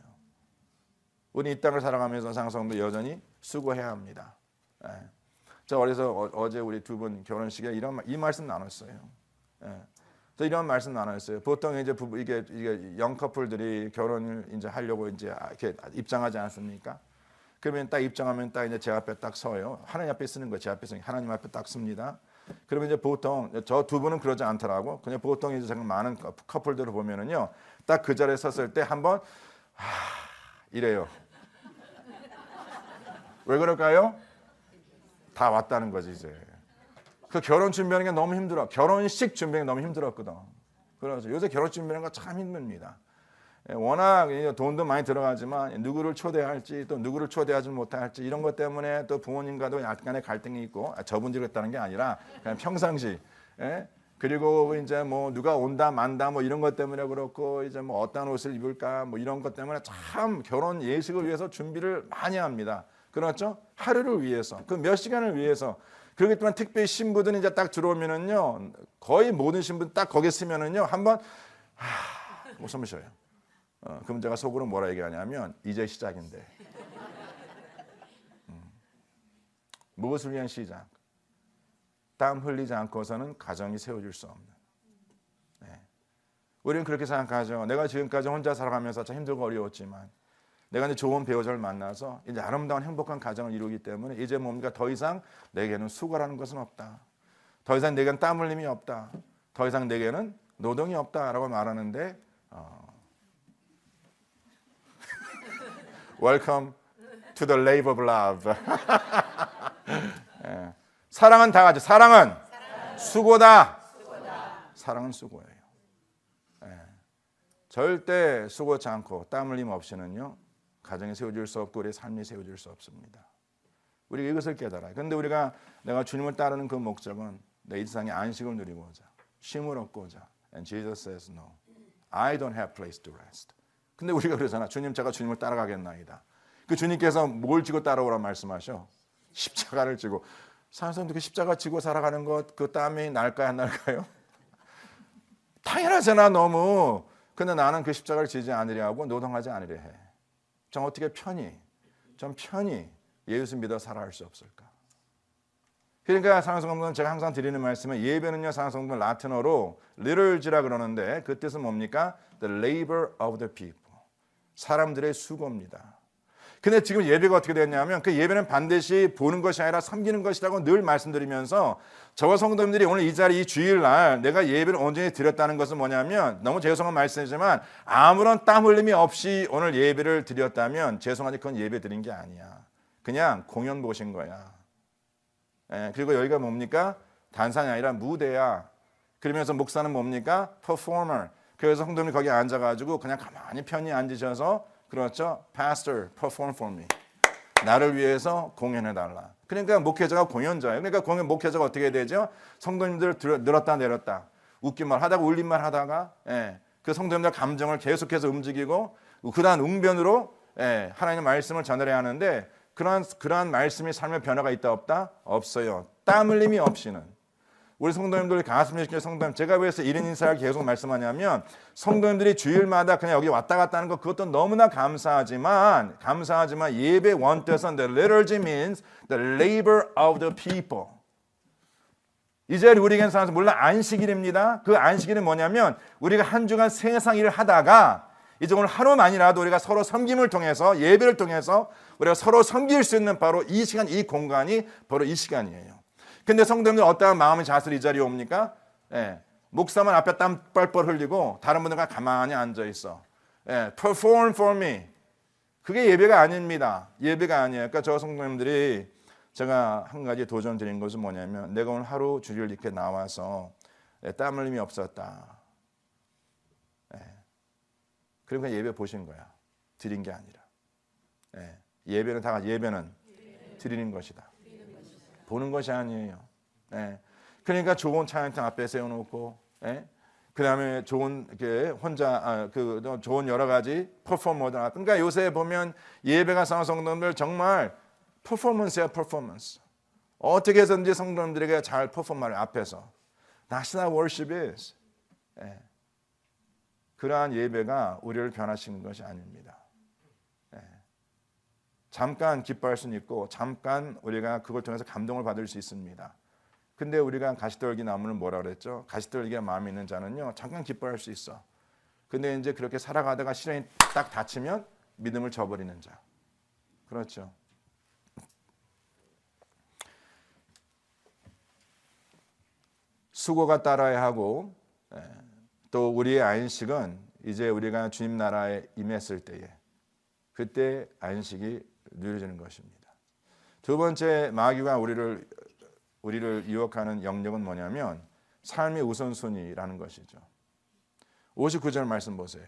우리 이 땅을 살아가면서 상성도 여전히 수고해야 합니다. 저 어제 우리 두 분 결혼식에 이 말씀 나눴어요. 저 이런 말씀 나눴어요. 보통 이제 이게 영 커플들이 결혼을 이제 하려고 이제 이렇게 입장하지 않습니까? 그러면 딱 입장하면 딱 이제 제 앞에 딱 서요. 하나님 앞에 쓰는 거예요. 제 앞에 서요. 하나님 앞에 딱 씁니다. 그러면 이제 보통 저 두 분은 그러지 않더라고. 그냥 보통 이제 제가 많은 커플들을 보면은요, 딱 그 자리에 섰을 때 한번 이래요. 왜 그럴까요? 다 왔다는 거지 이제. 그 결혼 준비하는 게 너무 힘들어. 결혼식 준비하는 게 너무 힘들었거든. 그래서 요새 결혼 준비하는 거 참 힘듭니다. 워낙 돈도 많이 들어가지만 누구를 초대할지 또 누구를 초대하지 못할지 이런 것 때문에 또 부모님과도 약간의 갈등이 있고 저분들이 그랬다는 게 아니라 그냥 평상시 그리고 이제 뭐 누가 온다 만다 뭐 이런 것 때문에 그렇고 이제 뭐 어떤 옷을 입을까 뭐 이런 것 때문에 참 결혼 예식을 위해서 준비를 많이 합니다. 그렇죠? 하루를 위해서 그 몇 시간을 위해서 그렇기 때문에 특별히 신부들이 이제 딱 들어오면은요 거의 모든 신부 딱 거기 쓰면은요 한번 웃음을 쉬어요. 그럼 제가 속으로 뭐라 얘기하냐면 이제 시작인데 무엇을 위한 시작? 땀 흘리지 않고서는 가정이 세워질 수 없는. 우리는 그렇게 생각하죠. 내가 지금까지 혼자 살아가면서 참 힘들고 어려웠지만 내가 이제 좋은 배우자를 만나서 이제 아름다운 행복한 가정을 이루기 때문에 이제 뭡니까 더 이상 내게는 수고라는 것은 없다. 더 이상 내게는 땀 흘림이 없다. 더 이상 내게는 노동이 없다라고 말하는데 Welcome to the labor of love. 사랑은 다 같이 사랑은 수고다. 사랑은 수고예요. 절대 수고치 않고 땀 흘림 없이는요 가정이 세워질 수 없고 우리의 삶이 세워질 수 없습니다. 우리가 이것을 깨달아요. 그런데 내가 주님을 따르는 그 목적은 내 이 세상의 안식을 누리고자 쉼을 얻고자. And Jesus says no. I don't have place to rest. 근데 우리가 그러잖아. 주님 제가 주님을 따라가겠나이다. 그 주님께서 뭘 지고 따라오라 말씀하셔? 십자가를 지고. 사람들 그 십자가 지고 살아가는 것 그 땀이 날까요 안 날까요? 당연하잖아 너무. 근데 나는 그 십자가를 지지 않으려고 노동하지 않으려 해. 좀 어떻게 편히 예수 믿어 살아갈 수 없을까? 그러니까 사랑하는 성도들 제가 항상 드리는 말씀은 예배는요 사랑하는 성도들 라틴어로 liturgy라 그러는데 그 뜻은 뭡니까? The labor of the people. 사람들의 수고입니다. 근데 지금 예배가 어떻게 됐냐면 그 예배는 반드시 보는 것이 아니라 섬기는 것이라고 늘 말씀드리면서 저와 성도님들이 오늘 이 자리 이 주일날 내가 예배를 온전히 드렸다는 것은 뭐냐면 너무 죄송한 말씀이지만 아무런 땀 흘림이 없이 오늘 예배를 드렸다면 죄송하지 그건 예배 드린 게 아니야. 그냥 공연 보신 거야. 그리고 여기가 뭡니까? 단상이 아니라 무대야. 그러면서 목사는 뭡니까? performer. 그래서 성도님이 거기 앉아가지고 그냥 가만히 편히 앉으셔서 그렇죠? Pastor, perform for me. 나를 위해서 공연해달라. 그러니까 목회자가 공연자예요. 그러니까 목회자가 어떻게 되죠? 성도님들 늘었다 내렸다. 웃긴 말 하다가 울린 말 하다가 그 성도님들 감정을 계속해서 움직이고 그러한 웅변으로 하나님의 말씀을 전해야 하는데 그러한 말씀이 삶의 변화가 있다 없다? 없어요. 땀 흘림이 없이는. 우리 성도님들 가슴 시켜 성도님 제가 왜 1인 인사를 계속 말씀하냐면 성도님들이 주일마다 그냥 여기 왔다 갔다 하는 것 그것도 너무나 감사하지만 예배 원뜻은 the liturgy means the labor of the people. 이 자리 우리에게는 사실 물론 안식일입니다. 그 안식일은 뭐냐면 우리가 한 주간 세상 일을 하다가 이제 오늘 하루만이라도 우리가 서로 섬김을 통해서 예배를 통해서 우리가 서로 섬길 수 있는 바로 이 시간 이 공간이 바로 이 시간이에요. 근데 성도님들 어떠한 마음의 자세로 이 자리에 옵니까? 목사만 앞에 땀 뻘뻘 흘리고 다른 분들과 가만히 앉아 있어. Perform for me. 그게 예배가 아닙니다. 예배가 아니에요. 그러니까 저 성도님들이 제가 한 가지 도전 드린 것은 뭐냐면 내가 오늘 하루 주일 이렇게 나와서 땀 흘림이 없었다. 그러니까 예배 보신 거야. 드린 게 아니라. 예배는 다 같이 예배는 드리는 것이다. 보는 것이 아니에요. 그러니까 좋은 찬양팀 앞에 세워놓고, 그 다음에 좋은 혼자 좋은 여러 가지 퍼포머들. 그러니까 요새 보면 예배가 상한 성도님들 정말 퍼포먼스야 퍼포먼스. 어떻게 해서든지 성도님들에게 잘 퍼포먼스 앞에서. That's not worship is. 그러한 예배가 우리를 변화시키는 것이 아닙니다. 잠깐 기뻐할 수는 있고 잠깐 우리가 그걸 통해서 감동을 받을 수 있습니다. 근데 우리가 가시떨기 나무는 뭐라 그랬죠? 가시떨기가 마음에 있는 자는요 잠깐 기뻐할 수 있어. 근데 이제 그렇게 살아가다가 시련이 딱 닥치면 믿음을 저버리는 자. 그렇죠. 수고가 따라야 하고 또 우리의 안식은 이제 우리가 주님 나라에 임했을 때에 그때 안식이 누려지는 것입니다. 두 번째 마귀가 우리를 우리를 유혹하는 영역은 뭐냐면 삶의 우선순위라는 것이죠. 59절 말씀 보세요.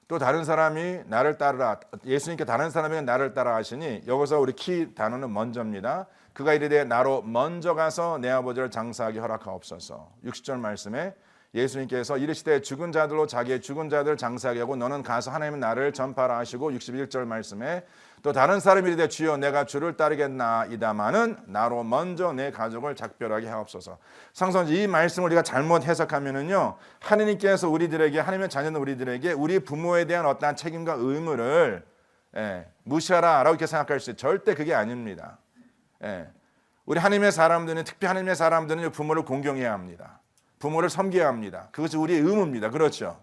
또 다른 사람이 나를 따르라. 예수님께 다른 사람이 나를 따라 하시니 여기서 우리 키 단어는 먼저입니다. 그가 이르되 나로 먼저 가서 내 아버지를 장사하게 허락하옵소서. 60절 말씀에 예수님께서 이르시되 죽은 자들로 자기의 죽은 자들을 장사하게 하고 너는 가서 하나님의 나를 전파라 하시고 61절 말씀에 또 다른 사람이 이르되 주여 내가 주를 따르겠나이다마는 나로 먼저 내 가족을 작별하게 하옵소서. 상선 이 말씀을 우리가 잘못 해석하면은요 하나님께서 우리들에게 하나님의 자녀는 우리들에게 우리 부모에 대한 어떠한 책임과 의무를 무시하라라고 이렇게 생각할 수 있어요. 절대 그게 아닙니다. 우리 하나님의 사람들은 특히 하나님의 사람들은 부모를 공경해야 합니다. 부모를 섬겨야 합니다. 그것이 우리의 의무입니다. 그렇죠?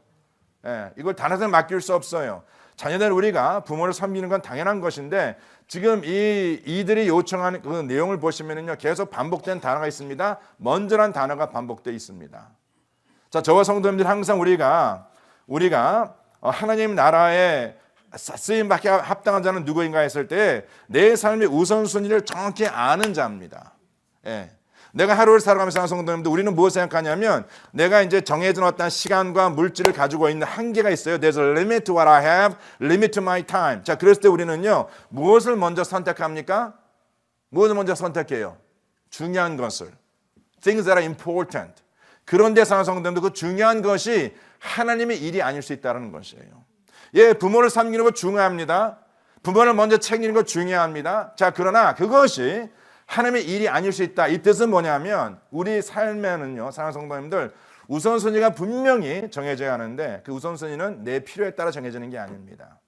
이걸 단한테 맡길 수 없어요. 자녀들 우리가 부모를 섬기는 건 당연한 것인데 지금 이들이 요청하는 그 내용을 보시면은요 계속 반복된 단어가 있습니다. 먼저란 단어가 반복되어 있습니다. 자, 저와 성도님들 항상 우리가 하나님 나라에 쓰임 받게 합당한 자는 누구인가 했을 때 내 삶의 우선순위를 정확히 아는 자입니다. 내가 하루를 살아가면서 성도님들 우리는 무엇을 생각하냐면 내가 이제 정해진 어떤 시간과 물질을 가지고 있는 한계가 있어요. There's a limit to what I have, limit to my time. 자, 그랬을 때 우리는요 무엇을 먼저 선택합니까? 무엇을 먼저 선택해요? 중요한 것을. Things that are important. 그런데 성도님들 그 중요한 것이 하나님의 일이 아닐 수 있다는 것이에요. 부모를 섬기는 것 중요합니다. 부모를 먼저 챙기는 것 중요합니다. 자, 그러나 그것이 하나님의 일이 아닐 수 있다. 이 뜻은 뭐냐면 우리 삶에는요 사랑하는 성도님들 우선순위가 분명히 정해져야 하는데 그 우선순위는 내 필요에 따라 정해지는 게 아닙니다.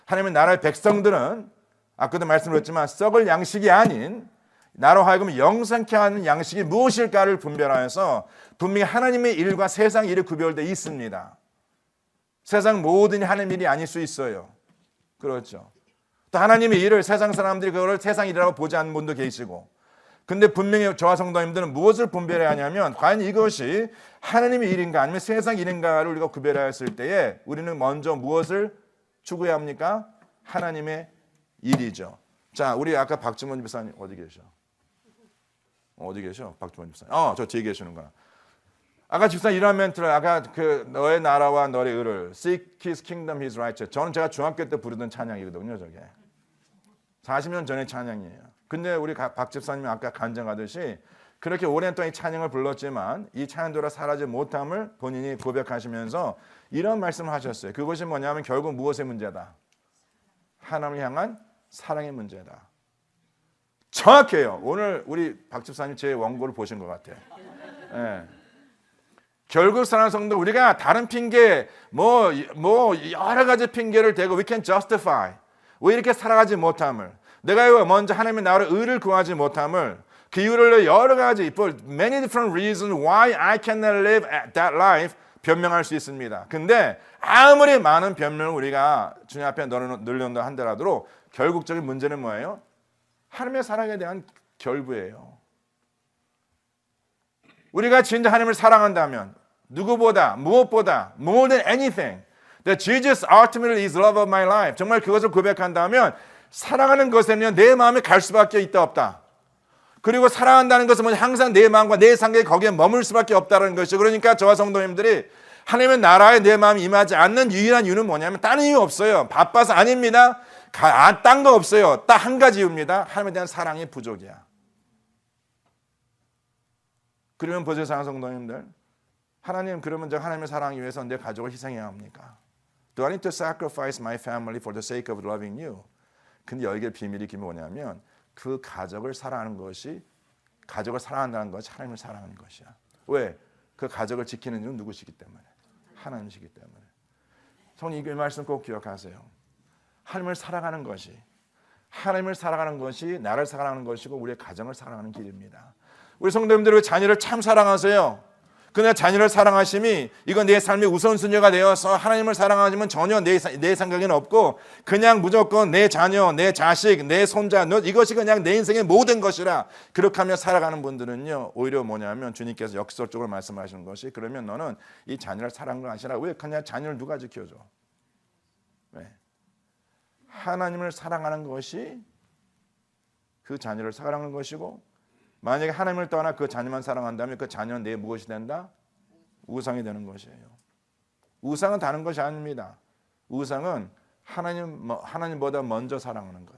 하나님의 나라의 백성들은 아까도 말씀드렸지만 썩을 양식이 아닌 나로 하여금 영생케 하는 양식이 무엇일까를 분별하여서 분명히 하나님의 일과 세상 일이 구별되어 있습니다. 세상 모든 하나님의 일이 아닐 수 있어요. 그렇죠. 또 하나님의 일을 세상 사람들이 그걸 세상 일이라고 보지 않는 분도 계시고 근데 분명히 저와 성도님들은 무엇을 분별해야 하냐면 과연 이것이 하나님의 일인가 아니면 세상 일인가를 우리가 구별하였을 때에 우리는 먼저 무엇을 추구해야 합니까? 하나님의 일이죠. 자, 우리 아까 박주문 집사님 어디 계셔? 어디 계셔? 박주문 집사님. 저 뒤에 계시는구나. 아까 집사 이런 멘트를 아까 너의 나라와 너의 의를 Seek His Kingdom, His Righteousness. 저는 제가 중학교 때 부르던 찬양이거든요. 저게 40년 전의 찬양이에요. 근데 우리 박 집사님이 아까 간증하듯이 그렇게 오랜 동안 이 찬양을 불렀지만 이 찬양대로 사라지 못함을 본인이 고백하시면서 이런 말씀을 하셨어요. 그것이 뭐냐면 결국 무엇의 문제다? 하나님을 향한 사랑의 문제다. 정확해요. 오늘 우리 박 집사님 제 원고를 보신 것 같아요. 결국 사랑하는 성도 우리가 다른 핑계 뭐 여러 가지 핑계를 대고 we can justify 왜 이렇게 살아가지 못함을 내가 먼저 하나님의 나라의 의를 구하지 못함을 그 이유를 여러 가지 for many different reasons why I cannot live that life 변명할 수 있습니다. 근데 아무리 많은 변명을 우리가 주님 앞에 늘려놓는다 한더라도 결국적인 문제는 뭐예요? 하나님의 사랑에 대한 결부예요. 우리가 진짜 하나님을 사랑한다면 누구보다 무엇보다 more than anything that Jesus ultimately is love of my life 정말 그것을 고백한다면 사랑하는 것에는 내 마음이 갈 수밖에 있다 없다. 그리고 사랑한다는 것은 뭐냐 항상 내 마음과 내 생각이 거기에 머물 수밖에 없다는 것이죠. 그러니까 저와 성도님들이 하나님의 나라에 내 마음이 임하지 않는 유일한 이유는 뭐냐면 다른 이유 없어요. 바빠서 아닙니다. 딴 거 없어요. 딱 한 가지 이유입니다. 하나님에 대한 사랑이 부족이야. 그러면 보세요, 사랑하는 성도님들. 하나님 그러면 저 하나님의 사랑을 위해서 내 가족을 희생해야 합니까? Do I need to sacrifice my family for the sake of loving you? 근데 여기에 비밀이 뭐냐면 그 가족을 사랑하는 것이 가족을 사랑한다는 것이 하나님을 사랑하는 것이야. 왜? 그 가족을 지키는 이유는 누구시기 때문에? 하나님이시기 때문에. 성님 이 말씀 꼭 기억하세요. 하나님을 사랑하는 것이 나를 사랑하는 것이고 우리의 가정을 사랑하는 길입니다. 우리 성도님들 자녀를 참 사랑하세요. 그러나 자녀를 사랑하심이 이건 내 삶의 우선순위가 되어서 하나님을 사랑하지만 전혀 내 생각에는 없고 그냥 무조건 내 자녀, 내 자식, 내 손자 이것이 그냥 내 인생의 모든 것이라 그렇게 하며 살아가는 분들은요 오히려 뭐냐면 주님께서 역설적으로 말씀하시는 것이 그러면 너는 이 자녀를 사랑하는 거 아니라 왜 그냥 자녀를 누가 지켜줘? 왜? 하나님을 사랑하는 것이 그 자녀를 사랑하는 것이고 만약에 하나님을 떠나 그 자녀만 사랑한다면 그 자녀는 내 무엇이 된다? 우상이 되는 것이에요. 우상은 다른 것이 아닙니다. 우상은 하나님보다 먼저 사랑하는 것.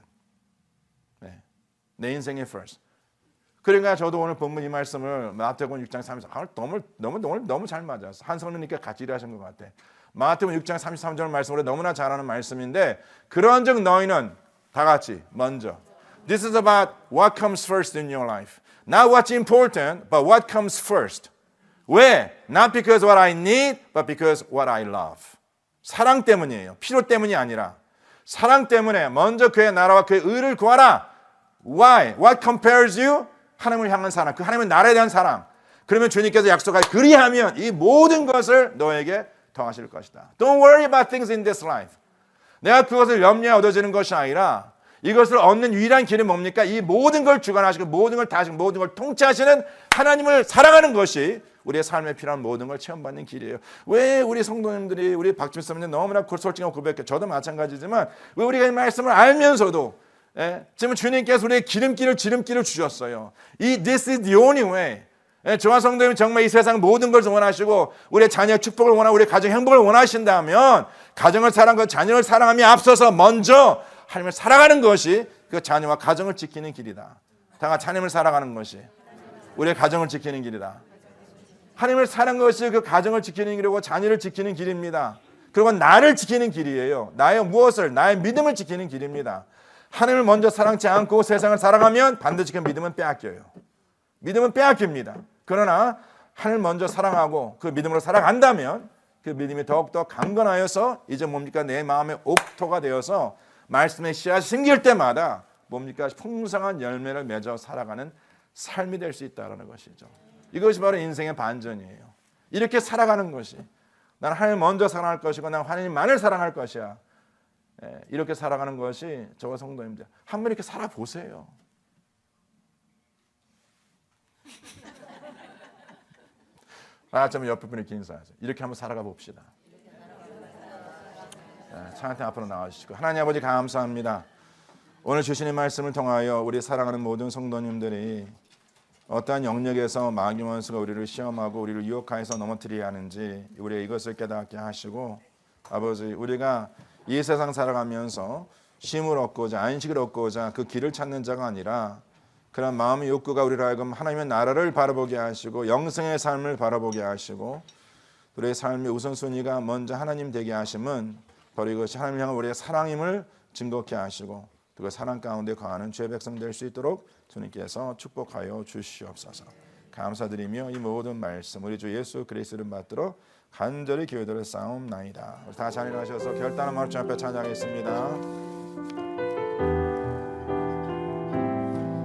네. 내 인생의 first. 그러니까 저도 오늘 본문 이 말씀을 마태복음 6장 33절 너무 잘 맞았어. 한 성령님께 같이 일하신 것 같아. 마태복음 6장 33절 말씀으로 너무나 잘하는 말씀인데 그런즉 너희는 다 같이 먼저 This is about what comes first in your life. Not what's important, but what comes first. 왜? Not because what I need, but because what I love. 사랑 때문이에요. 필요 때문이 아니라 사랑 때문에 먼저 그의 나라와 그의 의를 구하라. Why? What compares you? 하나님을 향한 사랑, 그 하나님의 나라에 대한 사랑. 그러면 주님께서 약속하여 그리하면 이 모든 것을 너에게 더하실 것이다. Don't worry about things in this life. 내가 그것을 염려에 얻어지는 것이 아니라 이것을 얻는 유일한 길은 뭡니까? 이 모든 걸 주관하시고 모든 걸 다하시고 모든 걸 통치하시는 하나님을 사랑하는 것이 우리의 삶에 필요한 모든 걸 체험받는 길이에요. 왜 우리 성도님들이 우리 박주민 선생님 너무나 솔직하고 고백해. 저도 마찬가지지만 왜 우리가 이 말씀을 알면서도 지금 주님께서 우리의 지름길을 주셨어요. This is the only way. 저와 성도님 정말 이 세상 모든 걸 원하시고 우리의 자녀의 축복을 원하고 우리의 가정의 행복을 원하신다면 가정을 사랑하고 자녀를 사랑함이 앞서서 먼저 하나님을 사랑하는 것이 그 자녀와 가정을 지키는 길이다. 다 같이 하나님을 사랑하는 것이 우리의 가정을 지키는 길이다. 하나님을 사랑하는 것이 그 가정을 지키는 길이고 자녀를 지키는 길입니다. 그리고 나를 지키는 길이에요. 나의 무엇을, 나의 믿음을 지키는 길입니다. 하나님을 먼저 사랑치 않고 세상을 사랑하면 반드시 그 믿음은 빼앗겨요. 믿음은 빼앗깁니다. 그러나 하나님을 먼저 사랑하고 그 믿음으로 살아간다면 그 믿음이 더욱더 강건하여서 이제 뭡니까? 내 마음의 옥토가 되어서 말씀의 씨앗이 생길 때마다 뭡니까? 풍성한 열매를 맺어 살아가는 삶이 될 수 있다는 것이죠. 이것이 바로 인생의 반전이에요. 이렇게 살아가는 것이 나는 하나님을 먼저 사랑할 것이고 나는 하나님만을 사랑할 것이야. 이렇게 살아가는 것이 저와 성도님들 한번 이렇게 살아보세요. 좀 옆에 분에게 인사하세요. 이렇게 한번 살아가 봅시다. 창한테 앞으로 나와주시고 하나님 아버지 감사합니다. 오늘 주시는 말씀을 통하여 우리 사랑하는 모든 성도님들이 어떠한 영역에서 마귀 원수가 우리를 시험하고 우리를 유혹하여서 넘어뜨리게 하는지 우리가 이것을 깨닫게 하시고 아버지 우리가 이 세상 살아가면서 쉼을 얻고자 안식을 얻고자 그 길을 찾는 자가 아니라 그런 마음의 욕구가 우리를 하여금 하나님의 나라를 바라보게 하시고 영생의 삶을 바라보게 하시고 우리의 삶의 우선순위가 먼저 하나님 되게 하심은 바로 이것이 하나님을 향한 우리의 사랑임을 증거케 하시고 그 사랑 가운데 거하는 죄 백성 될 수 있도록 주님께서 축복하여 주시옵소서. 감사드리며 이 모든 말씀 우리 주 예수 그리스도를 받들어 간절히 기도를 싸움나이다. 다 자리를 하셔서 결단한 마음 주 앞에 찬양하겠습니다.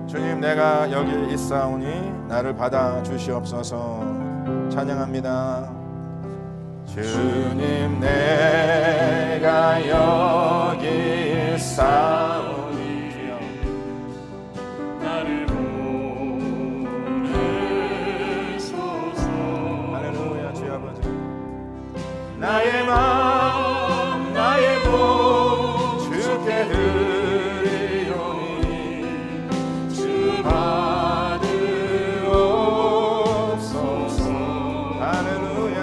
주님 내가 여기 있사오니 나를 받아 주시옵소서. 찬양합니다. 주님 내가 여기 있사오니 나를 보내소서. 할렐루야. 주여 아버지 나의 마음 나의 몸 주께 드리오니 주 받으옵소서. 할렐루야.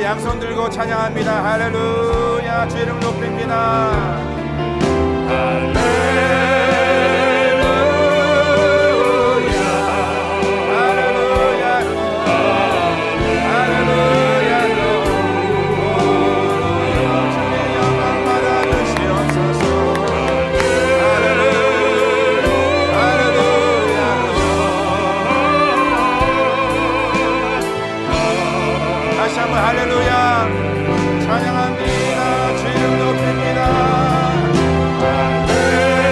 양손 들고 찬양합니다. 할렐루야. 주 이름 높입니다. 할렐루야. 찬양합니다. 주 이름 높입니다. 할렐루야.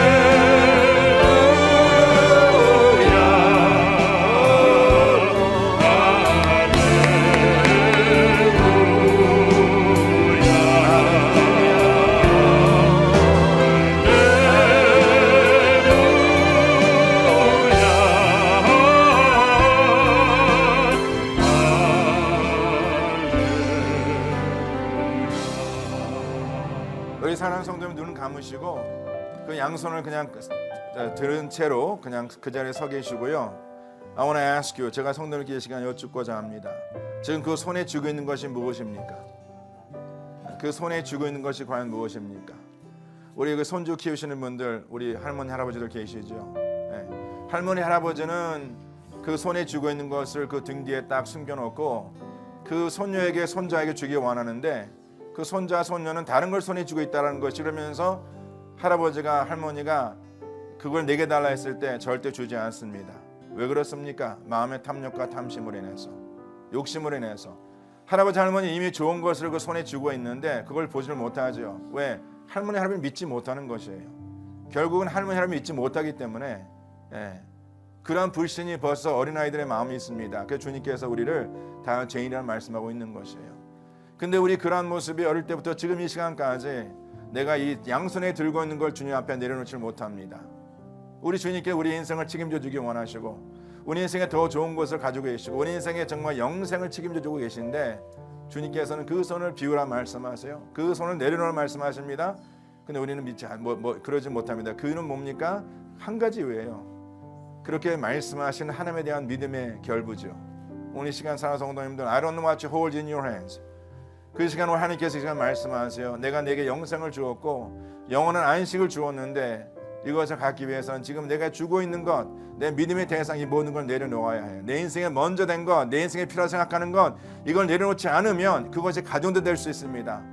사랑하는 성도님 눈 감으시고 그 양손을 그냥 들은 채로 그냥 그 자리에 서 계시고요. I want to ask you, 제가 성도님께 이 시간 여쭙고자 합니다. 지금 그 손에 쥐고 있는 것이 무엇입니까? 그 손에 쥐고 있는 것이 과연 무엇입니까? 우리 그 손주 키우시는 분들, 우리 할머니 할아버지들 계시죠? 네. 할머니 할아버지는 그 손에 쥐고 있는 것을 그 등 뒤에 딱 숨겨놓고 그 손녀에게 손자에게 주기 원하는데 그 손자 손녀는 다른 걸 손에 쥐고 있다는 것이, 그러면서 할아버지가 할머니가 그걸 내게 달라 했을 때 절대 주지 않습니다. 왜 그렇습니까? 마음의 탐욕과 탐심으로 인해서, 욕심으로 인해서. 할아버지 할머니 이미 좋은 것을 그 손에 쥐고 있는데 그걸 보지를 못하죠. 왜? 할머니 할아버지 믿지 못하는 것이에요. 결국은 할머니 할아버지 믿지 못하기 때문에 그러한 불신이 벌써 어린아이들의 마음에 있습니다. 그래서 주님께서 우리를 다 죄인이라는 말씀하고 있는 것이에요. 근데 우리 그러한 모습이 어릴 때부터 지금 이 시간까지 내가 이 양손에 들고 있는 걸 주님 앞에 내려놓지 못합니다. 우리 주님께 우리 인생을 책임져 주기 원하시고 우리 인생에 더 좋은 것을 가지고 계시고 우리 인생에 정말 영생을 책임져 주고 계신데 주님께서는 그 손을 비우라 말씀하세요. 그 손을 내려놓으라 말씀하십니다. 근데 우리는 믿지 그러지 못합니다. 그는 뭡니까? 한 가지 외에요. 그렇게 말씀하신 하나님에 대한 믿음의 결부죠. 오늘 이 시간 사랑하는 성도님들, I don't know what you hold in your hands. 그 시간 오늘 하나님께서 이 시간 말씀하세요. 내가 내게 영생을 주었고 영원한 안식을 주었는데 이것을 갖기 위해서는 지금 내가 주고 있는 것, 내 믿음의 대상, 이 모든 걸 내려놓아야 해요. 내 인생에 먼저 된 것, 내 인생에 필요하다고 생각하는 것, 이걸 내려놓지 않으면 그것이 가중도 될 수 있습니다.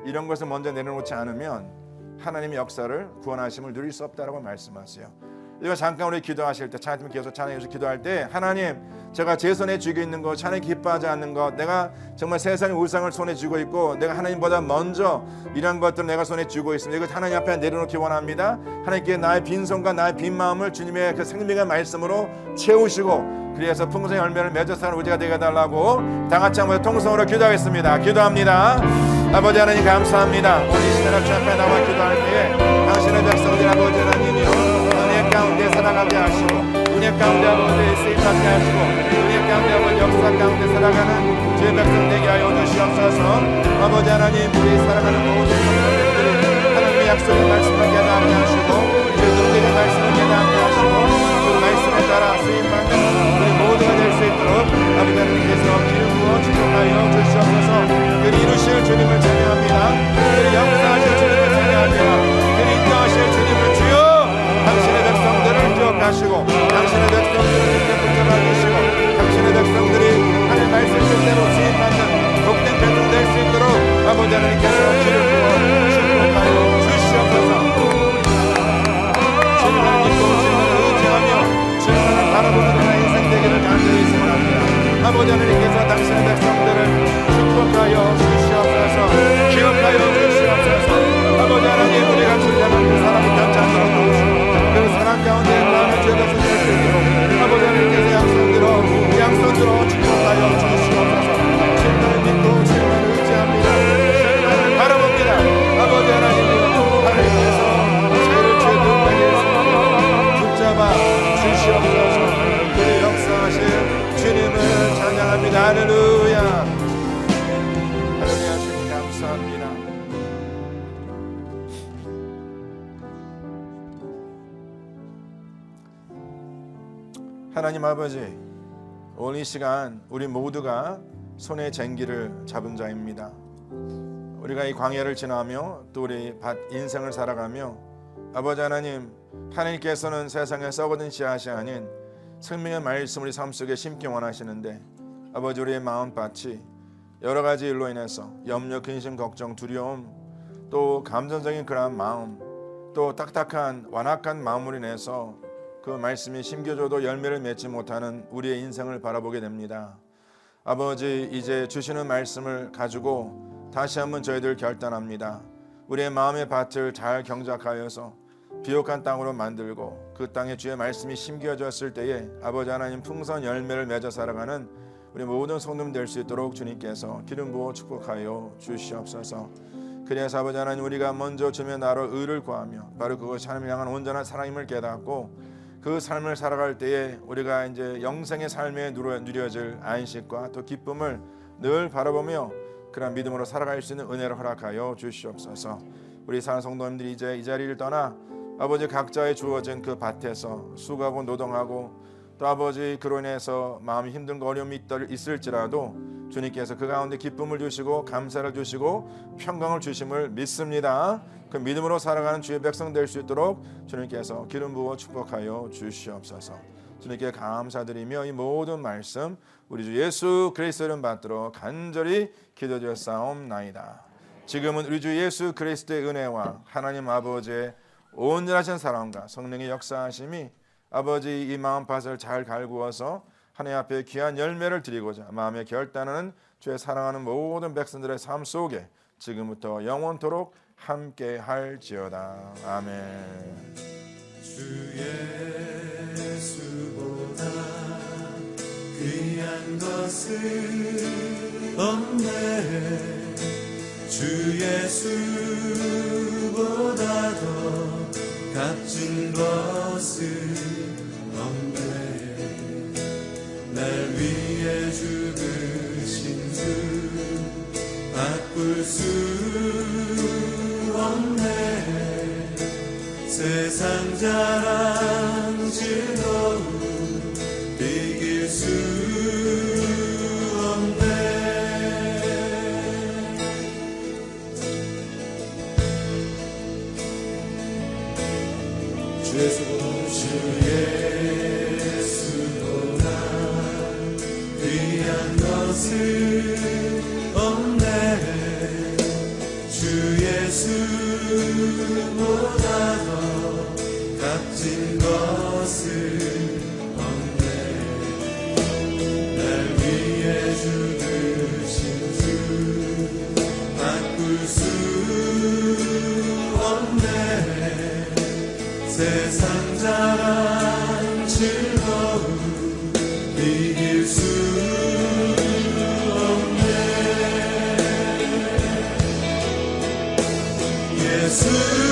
이런 것을 먼저 내려놓지 않으면 하나님의 역사를 구원하심을 누릴 수 없다라고 말씀하세요. 이거 잠깐 우리 기도하실 때, 찬양팀 계속 찬양해서 기도할 때, 하나님, 제가 제 손에 쥐고 있는 것, 하나님 기뻐하지 않는 것, 내가 정말 세상의 우상을 손에 쥐고 있고 내가 하나님보다 먼저 이런 것들을 내가 손에 쥐고 있습니다. 이거 하나님 앞에 내려놓기 원합니다. 하나님께 나의 빈손과 나의 빈 마음을 주님의 그 생명의 말씀으로 채우시고 그래서 풍성의 열매를 맺어 사는 우리가 되게 해달라고 다 같이 한번 통성으로 기도하겠습니다. 기도합니다. 아버지 하나님 감사합니다. 오늘 이 시간 주 앞에 나와 기도할 때에 당신의 백성들 아버지 하나님이여 은혜 가운데 살아가게 하시고 은혜 가운데 아버지 쓰임받게 하시고 은혜 가운데 아버지 역사 가운데 살아가는 주의 백성 되게 하여 주시옵소서. 아버지 하나님 우리 살아가는 모든 성도님들이 하나님의 약속의 말씀을 깨닫게 하시고 주님의 말씀을 깨닫게 하시고 그 말씀에 따라 쓰임받는 우리 모두가 될 수 있도록 아버지 하나님께서 기름 부어 축복하여 주시옵소서. 그를 이루실 주님을 찬양합니다. 그를 역사하실 주님을 찬양합니다. 그를 인도하실 주님을 주여 당신의 백성들을 기억하시고 당신의 백성들을 그때 붙잡아 주시고 당신의 백성들이 하나님의 말씀 뜻대로 수임받는 복된 백성 될 수 있도록 아버지 하나님께서 기름 부어 축복하여 주시옵소서. 주님을 믿고 주님을 의지하며 주님을 바라보는 하나의 인생 되기를 간절히 소원합니다. 아버지 하나님께서 당신의 백성들을 축복하여 주시옵소서. 기억하여 주시옵소서. 아버지 하나님 우리가 주장한 그 사람이 변장으로 도우시고 그 사람 가운데 마음의 죄가 손댈 수 있도록 아버지 하나님께서 양손들어 축복하여 주시옵소서. 주님을 믿고 주님을 의지합니다. 주님을 바라봅니다. 아버지 하나님이여 하나님께서 죄를 죄등하게 붙잡아 주시옵소서. 그의 역사하실 주님을 찬양합니다. 할렐루야. 할렐루야. 주님 감사합니다. 하나님 아버지, 오늘 이 시간 우리 모두가 손에 쟁기를 잡은 자입니다. 우리가 이 광야를 지나며 또 우리 인생을 살아가며 아버지 하나님, 하나님께서는 세상에 썩어든 씨앗이 아닌 생명의 말씀 우리 삶 속에 심기 원하시는데 아버지 우리의 마음밭이 여러 가지 일로 인해서 염려, 근심, 걱정, 두려움 또 감정적인 그러한 마음 또 딱딱한 완악한 마음으로 인해서 그 말씀이 심겨져도 열매를 맺지 못하는 우리의 인생을 바라보게 됩니다. 아버지 이제 주시는 말씀을 가지고 다시 한번 저희들 결단합니다. 우리의 마음의 밭을 잘 경작하여서 비옥한 땅으로 만들고 그 땅에 주의 말씀이 심겨졌을 때에 아버지 하나님 풍성한 열매를 맺어 살아가는 우리 모든 성도님 될 수 있도록 주님께서 기름 부어 축복하여 주시옵소서. 그래서 아버지 하나님 우리가 먼저 주의 나라 의를 구하며 바로 그것이 하나님을 향한 온전한 사랑임을 깨닫고 그 삶을 살아갈 때에 우리가 이제 영생의 삶에 누려질 안식과 또 기쁨을 늘 바라보며 그런 믿음으로 살아갈 수 있는 은혜를 허락하여 주시옵소서. 우리 사는 성도님들이 이제 이 자리를 떠나 아버지 각자의 주어진 그 밭에서 수고하고 노동하고 또 아버지 그로 인해서 마음이 힘든 거 어려움이 있을지라도 주님께서 그 가운데 기쁨을 주시고 감사를 주시고 평강을 주심을 믿습니다. 그 믿음으로 살아가는 주의 백성 될 수 있도록 주님께서 기름 부어 축복하여 주시옵소서. 주님께 감사드리며 이 모든 말씀 우리 주 예수 그리스도 이름 받들어 간절히 기도드렸사옵나이다. 지금은 우리 주 예수 그리스도의 은혜와 하나님 아버지의 온전하신 사랑과 성령의 역사하심이 아버지 이 마음밭을 잘 갈구어서 하나님 앞에 귀한 열매를 드리고자 마음에 결단하는 주의 사랑하는 모든 백성들의 삶 속에 지금부터 영원토록 함께 할지어다. 아멘. 주 예수보다 귀한 것은 없네. 주 예수보다 더 값진 것은 없네. 날 위해 죽으신 주 바꿀 수 없네. 세상 자랑 즐거움 이길 수 없네. 주 예수보다 귀한 것은 없네. 주 예수보다 더 값진 것은 없네. 날 위해 죽으신 주 바꿀 수 없네. 세상 자랑 즐거움 이길 수 없네. 예수